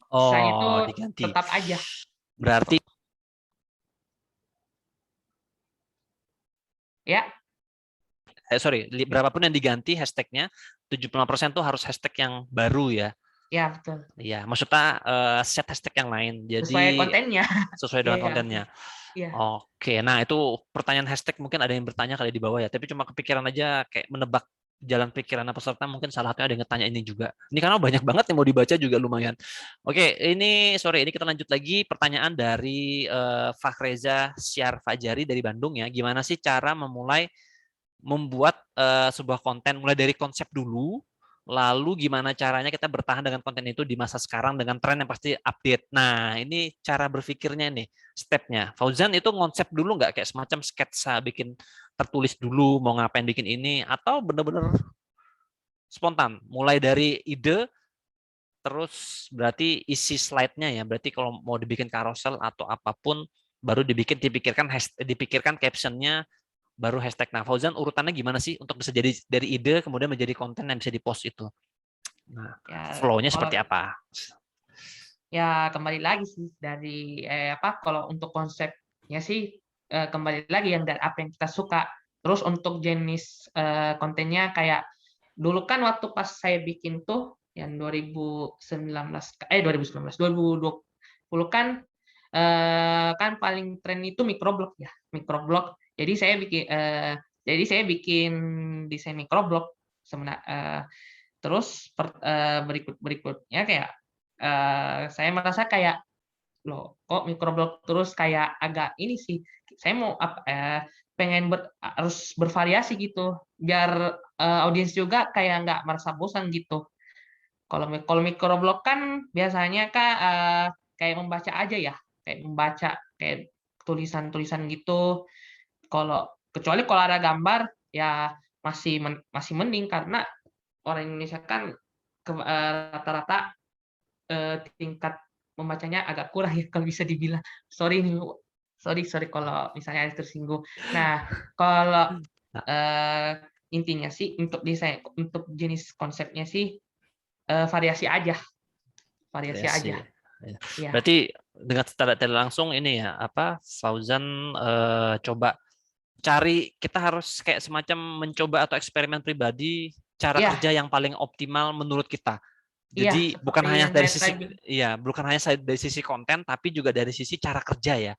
Sisanya tuh Oh, diganti. tetap aja gitu. Berarti Ya, sorry, berapapun yang diganti hashtagnya 75% tuh harus hashtag yang baru ya. ya betul. Iya, maksudnya set hashtag yang lain. Jadi Sesuai kontennya. sesuai Iya, dengan ya, kontennya. iya. Oke, nah itu pertanyaan hashtag mungkin ada yang bertanya kali di bawah ya. Tapi cuma kepikiran aja kayak menebak jalan pikiran peserta, mungkin salah satunya ada yang tanya ini juga. Ini karena banyak banget yang mau dibaca juga lumayan. Oke, ini kita lanjut lagi pertanyaan dari Fahreza Syar Fajari dari Bandung ya. Gimana sih cara membuat sebuah konten mulai dari konsep dulu, lalu gimana caranya kita bertahan dengan konten itu di masa sekarang dengan tren yang pasti update. Nah, ini cara berpikirnya nih, stepnya. Fauzan itu konsep dulu nggak kayak semacam sketsa, bikin tertulis dulu mau ngapain bikin ini, atau bener-bener spontan, mulai dari ide, terus berarti isi slide-nya ya, berarti kalau mau dibikin carousel atau apapun, baru dipikirkan caption-nya, baru hashtag. Nah, Fauzan urutannya gimana sih untuk bisa jadi dari ide kemudian menjadi konten yang bisa dipost itu? Nah, Ya, flow-nya kalau seperti apa? ya kembali lagi sih dari apa kalau untuk konsepnya sih kembali lagi yang dari apa yang kita suka. Terus untuk jenis kontennya kayak dulu kan waktu pas saya bikin tuh yang 2019 2020 kan kan paling tren itu microblog ya, microblog. Jadi saya bikin desain microblog sebenarnya. Terus berikutnya kayak saya merasa kayak loh kok microblog terus kayak agak ini sih saya mau pengen harus bervariasi gitu biar audiens juga kayak nggak merasa bosan gitu. Kalau microblog kan biasanya kak kayak membaca aja ya, kayak membaca kayak tulisan-tulisan gitu. Kecuali kalau ada gambar ya masih mending karena orang Indonesia kan rata-rata tingkat membacanya agak kurang ya kalau bisa dibilang. Sorry nih, sorry kalau misalnya ada tersinggung. Nah, kalau Nah, eh, intinya sih untuk desain, untuk jenis konsepnya sih variasi aja, variasi variasi. aja. Ya, Berarti dengan secara tidak langsung ini ya, apa Fauzan coba cari, kita harus kayak semacam mencoba atau eksperimen pribadi cara iya, kerja yang paling optimal menurut kita. iya, Jadi bukan seperti hanya yang dari saya sisi, tadi bilang. ya bukan hanya dari sisi konten, tapi juga dari sisi cara kerja ya.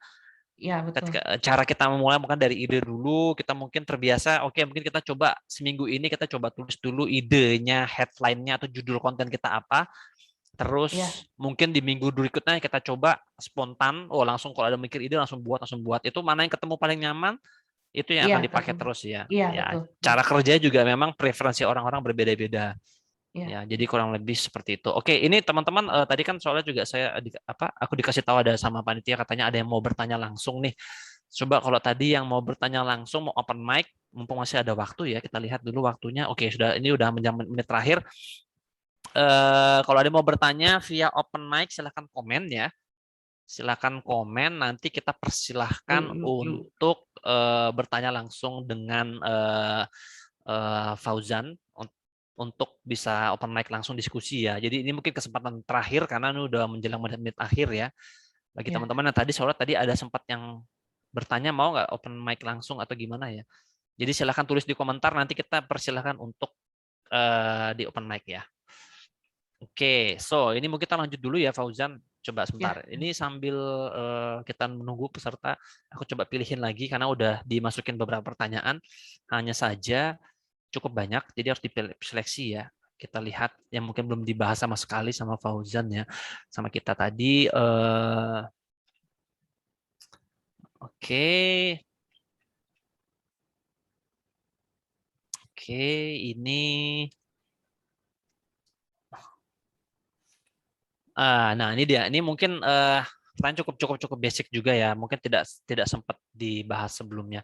Iya, betul. Ketika cara kita memulai mungkin dari ide dulu, kita mungkin terbiasa, oke mungkin kita coba seminggu ini kita coba tulis dulu idenya, headline-nya atau judul konten kita apa, Iya, terus mungkin di minggu berikutnya kita coba spontan, oh langsung kalau ada mikir ide langsung buat, itu mana yang ketemu paling nyaman, itu yang iya, akan dipakai ketemu. terus ya. Iya, Ya, betul. Betul. cara kerja juga memang preferensi orang-orang berbeda-beda. Iya, Ya, jadi kurang lebih seperti itu. Oke, ini teman-teman tadi kan soalnya juga aku dikasih tahu ada sama panitia katanya ada yang mau bertanya langsung nih. Coba kalau tadi yang mau bertanya langsung mau open mic, mumpung masih ada waktu ya, kita lihat dulu waktunya. Oke, ini udah menit terakhir. Kalau ada yang mau bertanya via open mic silahkan komen ya. Silakan komen, nanti kita persilahkan untuk bertanya langsung dengan Fauzan untuk bisa open mic langsung diskusi ya. Jadi ini mungkin kesempatan terakhir karena ini udah menjelang menit-menit akhir ya. Bagi iya. teman-teman yang tadi soalnya tadi ada sempat yang bertanya mau nggak open mic langsung atau gimana ya. Jadi silahkan tulis di komentar, nanti kita persilahkan untuk di open mic ya. Oke, so ini mungkin kita lanjut dulu ya Fauzan. Coba sebentar. Iya. Ini sambil kita menunggu peserta, aku coba pilihin lagi karena udah dimasukin beberapa pertanyaan. Hanya saja cukup banyak, jadi harus diseleksi ya. Kita lihat yang mungkin belum dibahas sama sekali sama Fauzan ya, sama kita tadi. Oke, oke, ini. Nah ini dia. Ini mungkin pertanyaan cukup basic juga ya. Mungkin tidak tidak sempat dibahas sebelumnya.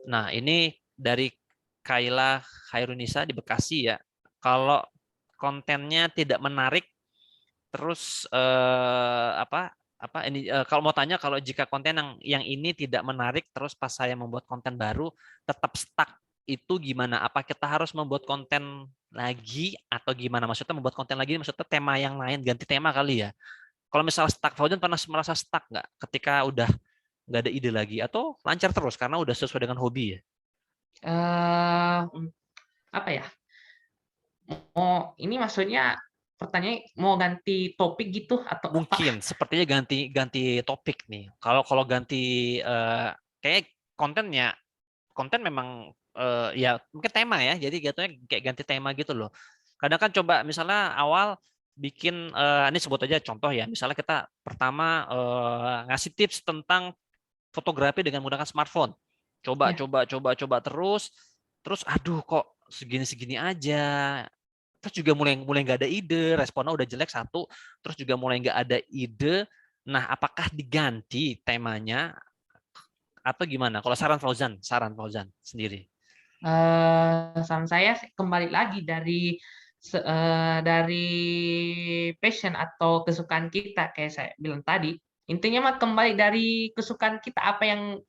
Nah ini dari Kaila Khairunisa di Bekasi ya. Kalau kontennya tidak menarik, terus ini kalau mau tanya, kalau jika konten yang ini tidak menarik, terus pas saya membuat konten baru tetap stuck, itu gimana? Apa kita harus membuat konten lagi atau gimana? Maksudnya membuat konten lagi, maksudnya tema yang lain, ganti tema kali ya. Kalau misalnya stuck, Fauzan pernah merasa stuck nggak ketika udah nggak ada ide lagi, atau lancar terus karena udah sesuai dengan hobi ya? Eh, apa ya? Mau ini maksudnya pertanyaan mau ganti topik gitu atau apa? Mungkin sepertinya ganti ganti topik nih. Kalau kalau ganti kayak kontennya, konten memang ya mungkin tema ya. Jadi jatuhnya kayak ganti tema gitu loh. Kadang kan coba misalnya awal bikin ini sebut aja contoh ya. Misalnya kita pertama ngasih tips tentang fotografi dengan menggunakan smartphone. Coba Ya. coba coba coba terus terus aduh kok segini-segini aja. Terus juga mulai mulai nggak ada ide, responnya udah jelek satu, terus juga mulai nggak ada ide. Nah, apakah diganti temanya atau gimana? Kalau saran Fauzan sendiri. Saran saya kembali lagi dari passion atau kesukaan kita kayak saya bilang tadi. Intinya mah kembali dari kesukaan kita,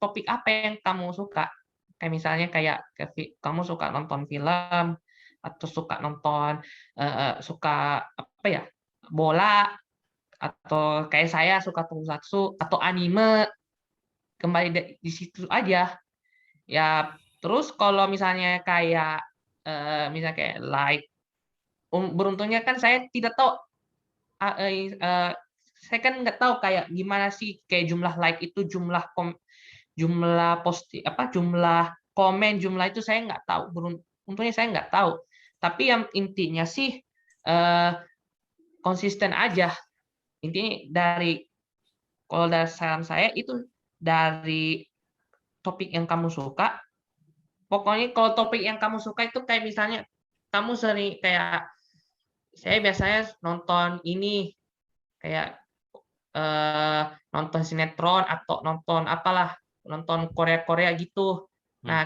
topik apa yang kamu suka. Kayak misalnya kamu suka nonton film atau suka apa ya, bola, atau kayak saya suka tokusatsu atau anime, kembali di situ aja. Ya, terus kalau misalnya misalnya kayak like, beruntungnya kan saya tidak tahu, saya kan nggak tahu kayak gimana sih kayak jumlah like itu, jumlah komen, jumlah itu saya nggak tahu. Untungnya saya nggak tahu. Tapi yang intinya sih eh, konsisten aja. Intinya kalau dari saran saya itu dari topik yang kamu suka. Pokoknya kalau topik yang kamu suka itu kayak misalnya kamu sering kayak saya biasanya nonton ini kayak eh, nonton sinetron atau nonton Korea-Korea gitu. Hmm. Nah,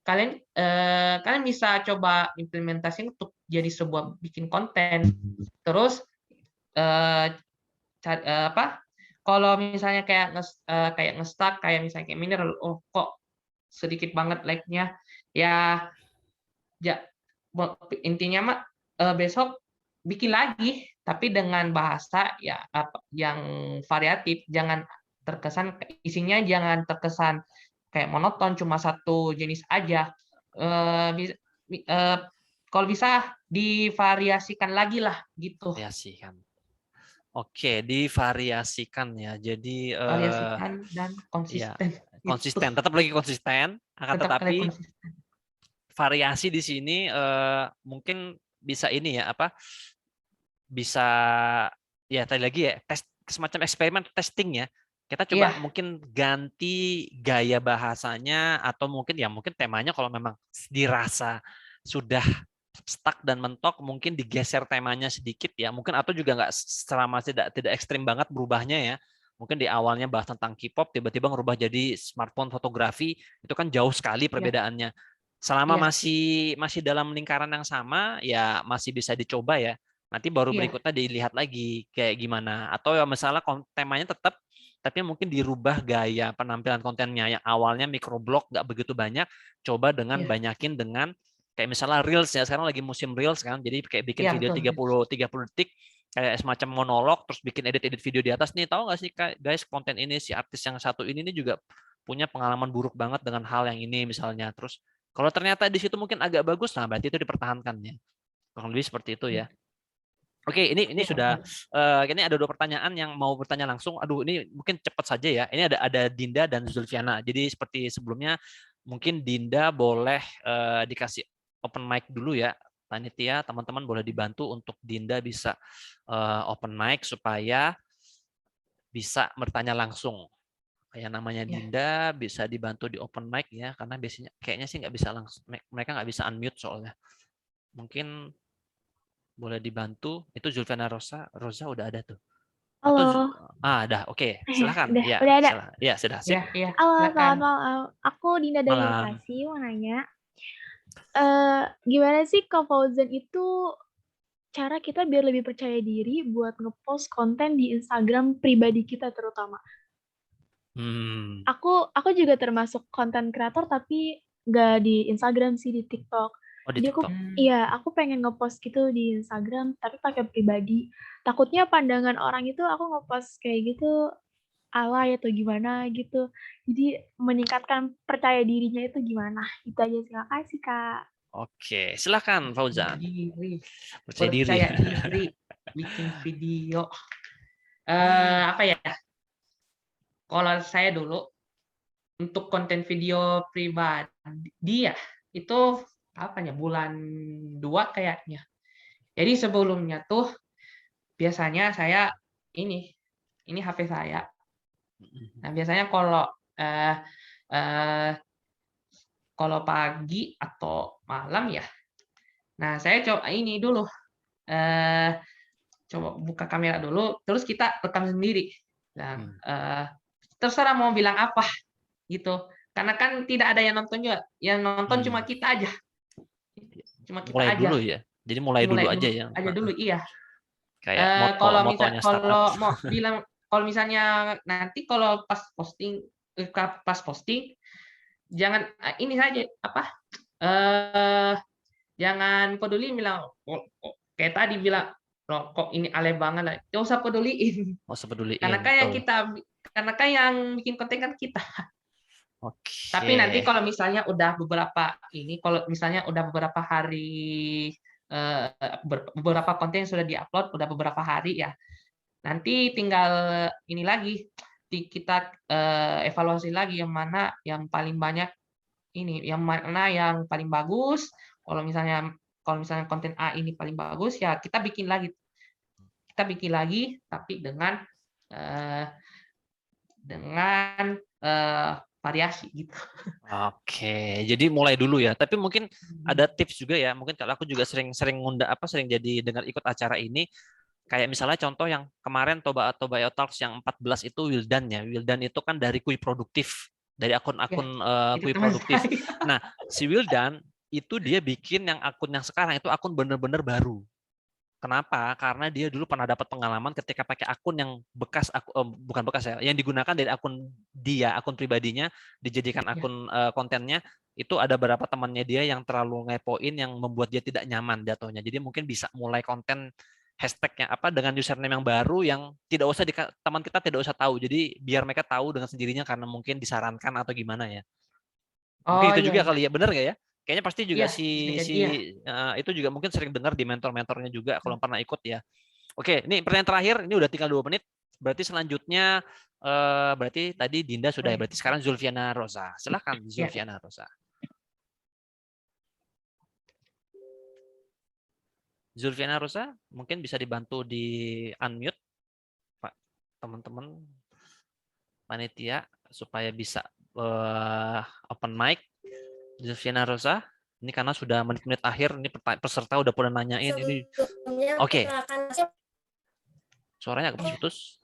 kalian bisa coba implementasi untuk jadi sebuah bikin konten. Terus eh, kalau misalnya kayak nge-stuck, kayak misalnya kayak mineral, oh kok sedikit banget like-nya, ya ja, intinya mah besok bikin lagi, tapi dengan bahasa ya yang variatif, isinya jangan terkesan kayak monoton cuma satu jenis aja. Eh, bis- kalau bisa divariasikan lagi lah gitu. Variasikan. Oke, divariasikan ya. Jadi Variasikan dan ya konsisten itu. konsisten, tetap lagi konsisten, akan Tetap kalian tetapi konsisten. variasi di sini mungkin bisa ini ya apa? Bisa ya tadi lagi ya semacam eksperimen testing ya. Kita coba Iya, mungkin ganti gaya bahasanya atau mungkin temanya kalau memang dirasa sudah stuck dan mentok, mungkin digeser temanya sedikit ya, mungkin atau juga nggak selama tidak tidak ekstrim banget berubahnya ya. Mungkin di awalnya bahas tentang K-pop, tiba-tiba ngerubah jadi smartphone fotografi, itu kan jauh sekali iya, perbedaannya. Selama iya, masih masih dalam lingkaran yang sama, ya masih bisa dicoba ya. Nanti baru iya, berikutnya dilihat lagi kayak gimana. Atau ya misalnya temanya tetap, tapi mungkin dirubah gaya penampilan kontennya. Yang awalnya microblog nggak begitu banyak, coba dengan iya, banyakin dengan kayak misalnya reels ya. Sekarang lagi musim reels kan. Jadi kayak bikin iya, video betul. 30 detik kayak semacam monolog, terus bikin edit-edit video di atas nih. Tahu nggak sih guys, konten ini si artis yang satu ini nih juga punya pengalaman buruk banget dengan hal yang ini misalnya. Terus kalau ternyata di situ mungkin agak bagus, nah berarti itu dipertahankan ya. Kurang lebih seperti itu ya. Oke, ini Iya, sudah betul. ini ada dua pertanyaan yang mau bertanya langsung. Aduh, ini mungkin cepat saja ya. Ini ada Dinda dan Zulfiana. Jadi seperti sebelumnya, mungkin Dinda boleh dikasih open mic dulu ya. Panitia, teman-teman boleh dibantu untuk Dinda bisa open mic supaya bisa bertanya langsung. Kayak namanya Iya. Dinda bisa dibantu di open mic ya, karena biasanya kayaknya sih nggak bisa langsung, mereka nggak bisa unmute soalnya. Mungkin boleh dibantu. Itu Zulfiana Roza udah ada tuh. Atau Halo, dah oke. Silakan. Ya, udah ada. silakan. Ya, sudah Iya, sip. iya, Halo, silakan. selamat malam. Aku Dinda dari Malam. Bekasi, mau nanya. Gimana sih Kak Fauzan itu cara kita biar lebih percaya diri buat ngepost konten di Instagram pribadi kita terutama? Hmm. Aku juga termasuk konten kreator tapi nggak di Instagram sih, di TikTok. Oh, di Jadi TikTok. iya, aku pengen ngepost gitu di Instagram tapi pakai pribadi. Takutnya pandangan orang itu aku ngepost kayak gitu alay atau gimana gitu. Jadi meningkatkan percaya dirinya itu gimana? Itu aja sih. Makasih, Kak. Oke, silakan Percaya Fauzan. diri, Percaya diri. percaya diri, bikin video. Apa ya? Kalau saya dulu untuk konten video pribadi ya itu apa ya, bulan 2 kayaknya. Jadi sebelumnya tuh biasanya saya ini HP saya. Nah, biasanya eh, eh, kalau pagi atau malam ya. Nah, saya coba ini dulu eh, coba buka kamera dulu, terus kita rekam sendiri. Nah, Hmm. terserah mau bilang apa gitu. Karena kan tidak ada yang nonton juga, yang nonton cuma Hmm. kita aja, cuma kita Mulai aja. dulu ya. Jadi mulai dulu Mulai aja dulu ya. aja dulu, iya. Kayak moto Kalau motonya startup. kalau mau bilang, kalau misalnya nanti kalau pas posting jangan ini saja apa eh jangan peduli bilang kayak tadi bilang loh kok ini alay banget lah, nggak usah peduliin. Oh, karena sepeduliin, kan yang betul. kita karena kan yang bikin konten kan kita. Tapi nanti Oke. kalau misalnya udah kalau misalnya udah beberapa hari, beberapa konten yang sudah diupload udah beberapa hari ya, nanti tinggal ini lagi, kita evaluasi lagi yang mana yang paling banyak yang mana yang paling bagus. Kalau misalnya konten A ini paling bagus ya kita bikin lagi tapi eh, dengan variasi gitu. Oke, jadi mulai dulu ya. Tapi mungkin ada tips juga ya. Mungkin kalau aku juga sering ngundang sering jadi dengar ikut acara ini. Kayak misalnya contoh yang kemarin Toba atau Biotalks yang 14 itu Wildan ya. Wildan itu kan dari Kui Produktif, dari Ya, akun-akun itu Kui teman Produktif. saya. Nah, si Wildan itu dia bikin yang akun yang sekarang itu akun bener-bener baru. Kenapa? Karena dia dulu pernah dapat pengalaman ketika pakai akun yang bukan bekas ya, yang digunakan dari akun pribadinya, dijadikan Ya. akun kontennya, itu ada beberapa temannya dia yang terlalu ngepoin yang membuat dia tidak nyaman jatuhnya. Jadi mungkin bisa mulai konten hashtagnya apa dengan username yang baru yang tidak usah teman kita tidak usah tahu. Jadi biar mereka tahu dengan sendirinya karena mungkin disarankan atau gimana ya. Mungkin Oh itu iya juga iya kali ya, benar nggak ya? Kayaknya pasti juga iya, si bisa jadi si iya. itu juga mungkin sering dengar di mentor-mentornya juga kalau pernah ikut ya. Oke, ini pertanyaan terakhir, ini udah tinggal 2 menit. Berarti selanjutnya berarti tadi Dinda sudah ya, Boleh. berarti sekarang Zulfiana Rosa. Silakan Ya. Zulfiana Rosa. Zulfiana Rosa, mungkin bisa dibantu di unmute Pak teman-teman panitia supaya bisa open mic. Zulfiana Rosa, ini karena sudah menit-menit akhir, ini peserta udah pada nanyain ini. Sebelumnya Oke, perkenalkan suaranya agak putus.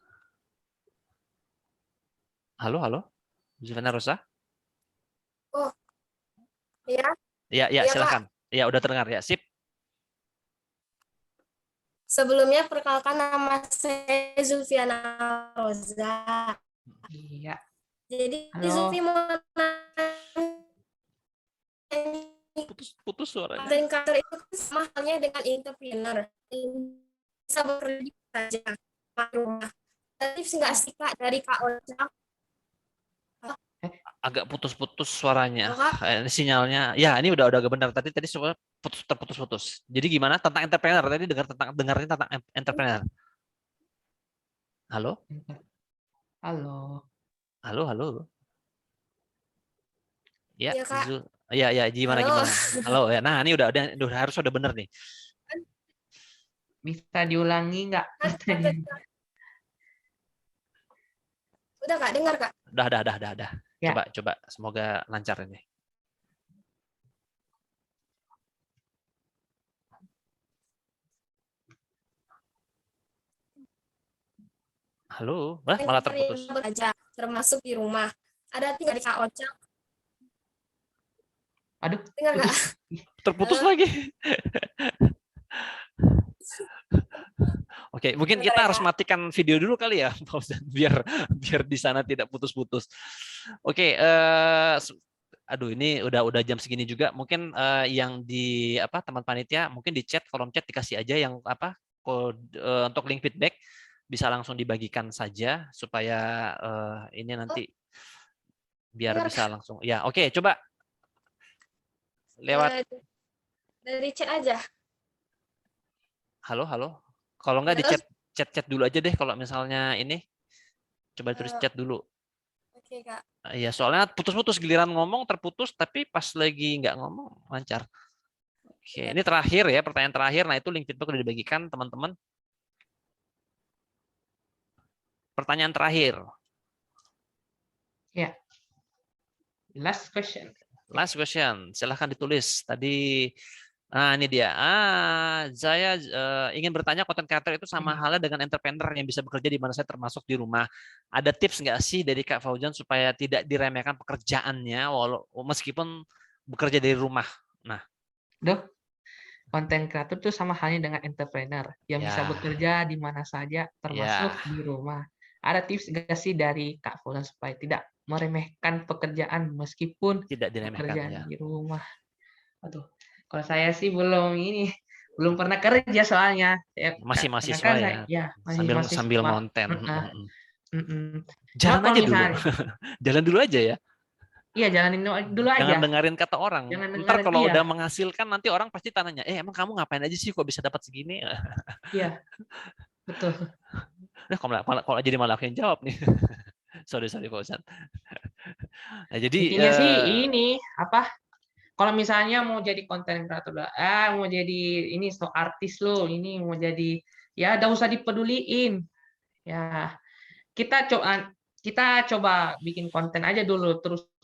Halo, halo, Zulfiana Rosa. Oh, ya, Ya, ya, iya Kak. silakan. Ya, udah terdengar ya, sip. Sebelumnya perkenalkan nama saya Zulfiana Roza. Iya. Jadi Halo. Zulfi mau Putus suaranya. konten kreator itu kan sama halnya dengan entrepreneur. Bisa bekerja saja di rumah. Tips nggak sih Kak dari Kak Ocha? Agak putus-putus suaranya. Halo, Kak? Sinyalnya. Ya, ini udah agak benar. Tadi suara terputus-putus. Jadi gimana tentang entrepreneur? Tadi dengarnya tentang entrepreneur. Halo? Halo. Halo, halo. Ya, Iya Kak. ya, gimana Halo. gimana. Halo ya. Nah, ini udah harus udah benar nih. Bisa diulangi nggak? Udah Kak, dengar Kak? Udah. Ya. Coba semoga lancar ini. Halo, malah terputus. Aja, termasuk di rumah. Ada tips dari Kak Ocha? Aduh, Dengar nggak? putus. Terputus lagi. Oke, mungkin Bentar kita ya, harus Kak. matikan video dulu kali ya, Fauzan, biar biar di sana tidak putus-putus. Oke, aduh ini udah jam segini juga. Mungkin yang di apa teman panitia mungkin di chat, kolom chat dikasih aja yang apa untuk link feedback bisa langsung dibagikan saja supaya ini nanti biar Dengar, bisa Kak. langsung. Ya, oke, coba lewat Eh, dari chat aja. halo, halo. Kalau nggak di Halo. chat dulu aja deh kalau misalnya ini coba tulis Eh, chat dulu. Oke, Kak. Iya, soalnya putus-putus giliran ngomong terputus, tapi pas lagi nggak ngomong lancar. Oke, Oke. ini terakhir ya, pertanyaan terakhir. Nah, itu link feedback udah dibagikan, teman-teman. Pertanyaan terakhir, Ya, last question. last question. Silahkan ditulis. Tadi, nah ini dia. Saya ingin bertanya, konten creator itu sama halnya dengan entrepreneur yang bisa bekerja di mana saya termasuk di rumah. Ada tips nggak sih dari Kak Fauzan supaya tidak diremehkan pekerjaannya, walau meskipun bekerja dari rumah? Nah, Duh, konten kreator tuh sama halnya dengan entrepreneur yang bisa ya, bekerja di mana saja, termasuk ya. di rumah. Ada tips nggak sih dari Kak Fulan supaya tidak meremehkan pekerjaan meskipun Tidak diremehkan bekerja ya. di rumah? Aduh, kalau saya sih belum pernah kerja soalnya. Masih Karena mahasiswa kan ya. masih Sambil mahasiswa. konten. Heeh, heeh. Cuma Jalan kalau aja dulu. misalnya, Jalan dulu aja ya. iya jalanin dulu Jangan aja, dengerin kata orang. jangan Ntar dengerin. kalau Iya, udah menghasilkan nanti orang pasti tanya, emang kamu ngapain aja sih kok bisa dapat segini? iya, betul. Nah, kalau jadi malah aku yang jawab nih. Sorry Fauzan. Nah, jadi Intinya sih ini apa? Kalau misalnya mau jadi konten kreator, mau jadi ini artis lo, ini mau jadi ya udah usah dipeduliin. Ya, kita coba bikin konten aja dulu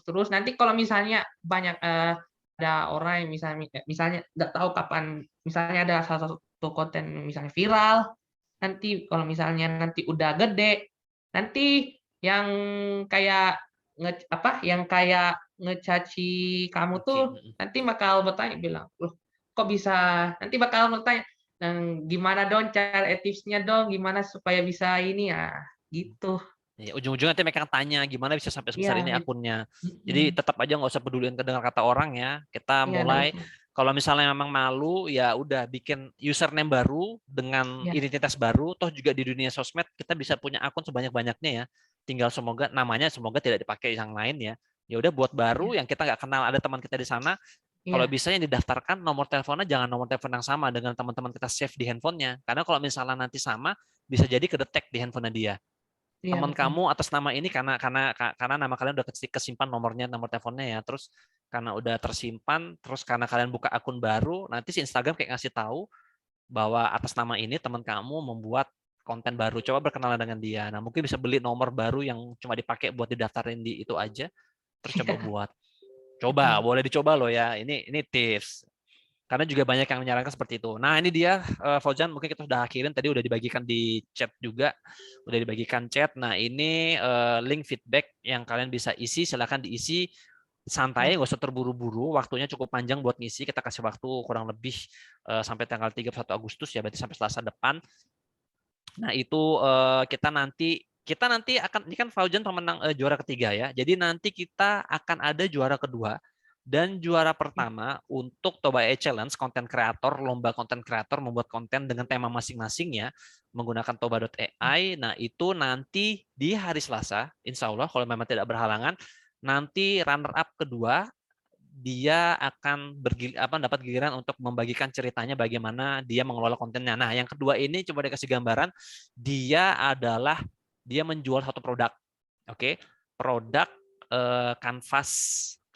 terus nanti kalau misalnya banyak ada orang yang misalnya nggak tahu kapan misalnya ada salah satu konten misalnya viral, nanti kalau misalnya nanti udah gede, nanti yang kayak yang kayak ngecaci kamu tuh nanti bakal bertanya bilang, loh kok bisa, nanti bakal bertanya, gimana dong cara tipsnya dong, gimana supaya bisa ini ya gitu. ya, ujung-ujungnya nanti mereka tanya gimana bisa sampai Iya, sebesar ini akunnya. Jadi mm-mm. tetap aja nggak usah peduliin kedengar kata orang ya. Kita Iya, nggak mulai usah. kalau misalnya memang malu ya udah bikin username baru dengan Iya, identitas baru. Toh juga di dunia sosmed kita bisa punya akun sebanyak-banyaknya ya. Tinggal semoga namanya tidak dipakai yang lain ya. Ya udah buat baru iya, yang kita nggak kenal ada teman kita di sana. Kalau iya, bisa yang didaftarkan nomor teleponnya jangan nomor telepon yang sama dengan teman-teman kita save di handphonenya. Karena kalau misalnya nanti sama bisa jadi kedetek di handphonenya dia iya teman betul. kamu atas nama ini karena nama kalian udah kesimpan nomornya nomor teleponnya ya terus karena udah tersimpan terus karena kalian buka akun baru nanti si Instagram kayak ngasih tahu bahwa atas nama ini teman kamu membuat konten baru coba berkenalan dengan dia nah mungkin bisa beli nomor baru yang cuma dipakai buat didaftarin di itu aja terus coba buat coba Mm-mm. boleh dicoba loh ya ini tips karena juga banyak yang menyarankan seperti itu. Nah ini dia Fauzan, mungkin kita sudah akhirin tadi udah dibagikan di chat juga, udah dibagikan chat. Nah ini link feedback yang kalian bisa isi, silakan diisi santai, Ya, nggak usah terburu-buru. Waktunya cukup panjang buat ngisi. Kita kasih waktu kurang lebih sampai tanggal 31 Agustus ya, berarti sampai Selasa depan. Nah itu kita nanti akan ini kan Fauzan pemenang juara ketiga ya. Jadi nanti kita akan ada juara kedua dan juara pertama untuk Toba AI Challenge konten kreator, lomba konten kreator membuat konten dengan tema masing-masing ya menggunakan toba.ai. Nah, itu nanti di hari Selasa, insya Allah kalau memang tidak berhalangan, nanti runner up kedua dia akan dapat giliran untuk membagikan ceritanya bagaimana dia mengelola kontennya. Nah, yang kedua ini coba dikasih gambaran, dia menjual satu produk. Oke, produk kanvas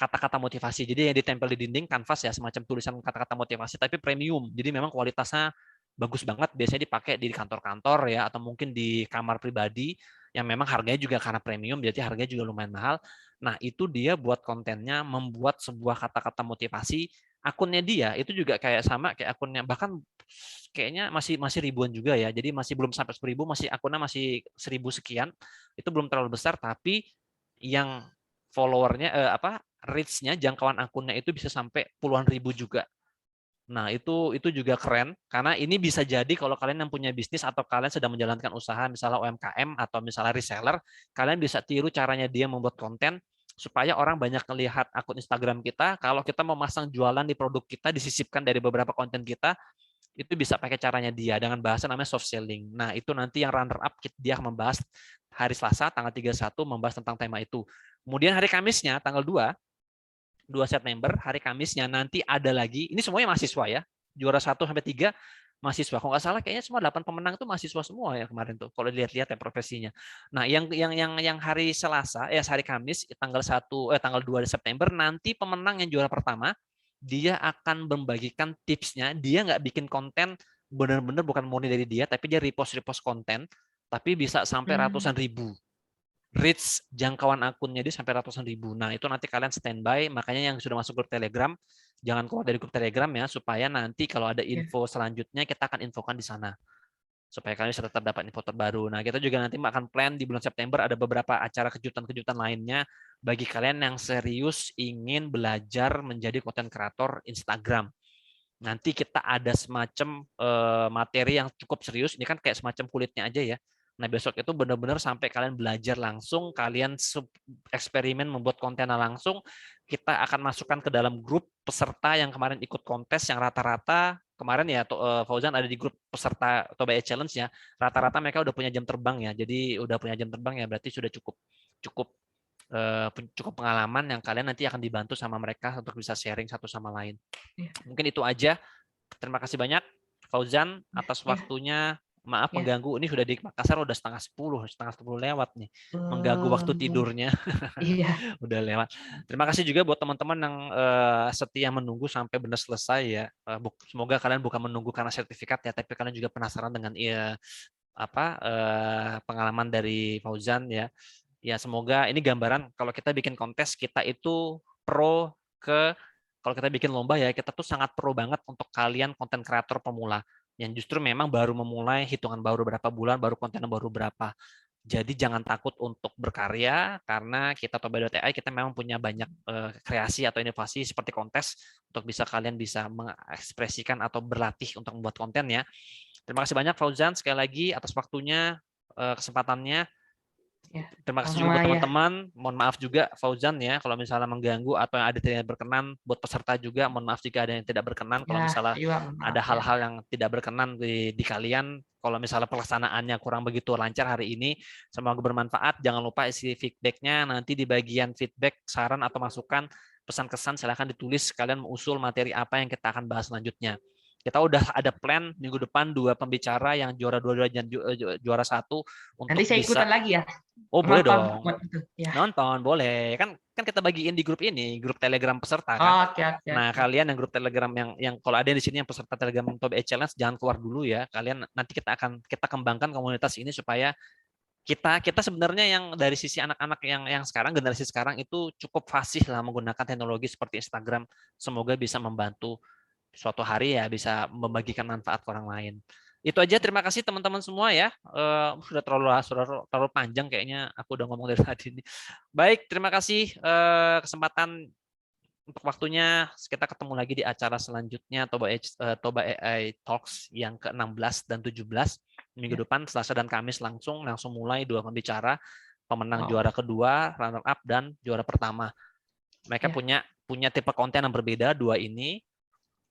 kata-kata motivasi. Jadi yang ditempel di dinding kanvas ya semacam tulisan kata-kata motivasi tapi premium. Jadi memang kualitasnya bagus banget. Biasanya dipakai di kantor-kantor ya atau mungkin di kamar pribadi yang memang harganya juga karena premium jadi harganya juga lumayan mahal. Nah, itu dia buat kontennya membuat sebuah kata-kata motivasi. Akunnya dia itu juga kayak sama kayak akunnya bahkan kayaknya masih ribuan juga ya. Jadi masih belum sampai 1000, masih akunnya masih 1000 sekian. Itu belum terlalu besar tapi yang followernya reach-nya, jangkauan akunnya itu bisa sampai puluhan ribu juga. Nah, itu juga keren karena ini bisa jadi kalau kalian yang punya bisnis atau kalian sedang menjalankan usaha misalnya UMKM atau misalnya reseller, kalian bisa tiru caranya dia membuat konten supaya orang banyak melihat akun Instagram kita. Kalau kita mau masang jualan di produk kita, disisipkan dari beberapa konten kita, itu bisa pakai caranya dia dengan bahasa namanya soft selling. Nah, itu nanti yang runner up dia akan membahas hari Selasa tanggal 31 membahas tentang tema itu. Kemudian hari Kamisnya tanggal 2 September, hari Kamisnya nanti ada lagi, ini semuanya mahasiswa ya, juara 1 sampai 3 mahasiswa. Kalau nggak salah kayaknya semua 8 pemenang itu mahasiswa semua ya kemarin tuh, kalau dilihat-lihat ya profesinya. Nah, yang hari Selasa, hari Kamis tanggal 2 September nanti pemenang yang juara pertama, dia akan membagikan tipsnya, dia nggak bikin konten benar-benar bukan murni dari dia, tapi dia repost konten, tapi bisa sampai ratusan ribu. Reach jangkauan akunnya dia sampai ratusan ribu. Nah, itu nanti kalian standby, makanya yang sudah masuk grup Telegram, jangan keluar dari grup Telegram ya, supaya nanti kalau ada info selanjutnya kita akan infokan di sana. Supaya kalian bisa tetap dapat info terbaru. Nah, kita juga nanti akan plan di bulan September ada beberapa acara kejutan-kejutan lainnya bagi kalian yang serius ingin belajar menjadi konten kreator Instagram. Nanti kita ada semacam materi yang cukup serius, ini kan kayak semacam kulitnya aja ya. Nah, besok itu benar-benar sampai kalian belajar langsung, kalian eksperimen membuat konten langsung, kita akan masukkan ke dalam grup peserta yang kemarin ikut kontes yang rata-rata kemarin ya Fauzan ada di grup peserta Toba AI Challenge ya, rata-rata mereka udah punya jam terbang ya. Jadi udah punya jam terbang ya, berarti sudah cukup pengalaman yang kalian nanti akan dibantu sama mereka untuk bisa sharing satu sama lain. Mungkin itu aja. Terima kasih banyak Fauzan atas waktunya. Maaf mengganggu, ini sudah di Makassar udah setengah 10 lewat nih, mengganggu waktu tidurnya. Iya. Udah lewat. Terima kasih juga buat teman-teman yang setia menunggu sampai benar selesai ya. Semoga kalian bukan menunggu karena sertifikat ya, tapi kalian juga penasaran dengan pengalaman dari Fauzan ya. Ya, semoga ini gambaran kalau kita bikin kontes kita itu kalau kita bikin lomba ya, kita tuh sangat pro banget untuk kalian konten kreator pemula yang justru memang baru memulai, hitungan baru berapa bulan, baru konten baru berapa. Jadi jangan takut untuk berkarya karena kita Toba.ai kita memang punya banyak kreasi atau inovasi seperti kontes untuk kalian bisa mengekspresikan atau berlatih untuk membuat konten ya. Terima kasih banyak Fauzan sekali lagi atas waktunya, kesempatannya. Terima kasih juga buat teman-teman. Mohon maaf juga Fauzan ya kalau misalnya mengganggu atau yang ada tidak berkenan. Buat peserta juga mohon maaf jika ada yang tidak berkenan. Kalau misalnya ada hal-hal yang tidak berkenan di kalian, kalau misalnya pelaksanaannya kurang begitu lancar hari ini, semoga bermanfaat. Jangan lupa isi feedback-nya nanti di bagian feedback, saran atau masukan, pesan-kesan silahkan ditulis kalian mengusul materi apa yang kita akan bahas selanjutnya. Kita udah ada plan minggu depan 2 pembicara yang juara 2 dan juara 1 untuk nanti saya ikutan lagi ya. Oh, boleh dong. Nonton boleh. Kan kita bagiin di grup ini, grup Telegram peserta kan. Nah, kalian yang grup Telegram yang kalau ada di sini yang peserta Telegram Toba AI Challenge jangan keluar dulu ya. Kalian nanti kita kembangkan komunitas ini supaya kita sebenarnya yang dari sisi anak-anak yang sekarang, generasi sekarang itu cukup fasih lah menggunakan teknologi seperti Instagram. Semoga bisa membantu suatu hari ya bisa membagikan manfaat ke orang lain. Itu aja, terima kasih teman-teman semua ya. Sudah terlalu panjang kayaknya aku udah ngomong dari tadi ini. Baik, terima kasih kesempatan untuk waktunya. Kita ketemu lagi di acara selanjutnya Toba AI Talks yang ke-16 dan 17 minggu depan Selasa dan Kamis langsung mulai 2 pembicara, pemenang juara kedua, runner up dan juara pertama. Mereka punya tipe konten yang berbeda 2 ini.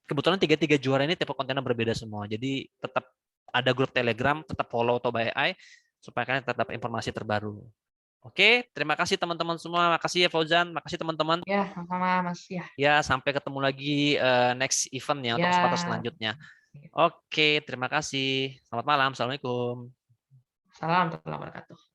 Kebetulan 3 juara ini tipe konten yang berbeda semua. Jadi tetap ada grup Telegram, tetap follow Toba AI supaya kalian tetap informasi terbaru. Oke, terima kasih teman-teman semua. Makasih ya Fauzan, makasih teman-teman. Ya, sama-sama Mas ya. Ya, sampai ketemu lagi next event ya untuk kesempatan selanjutnya. Oke, terima kasih. Selamat malam. Assalamualaikum. Salam warahmatullahi wabarakatuh.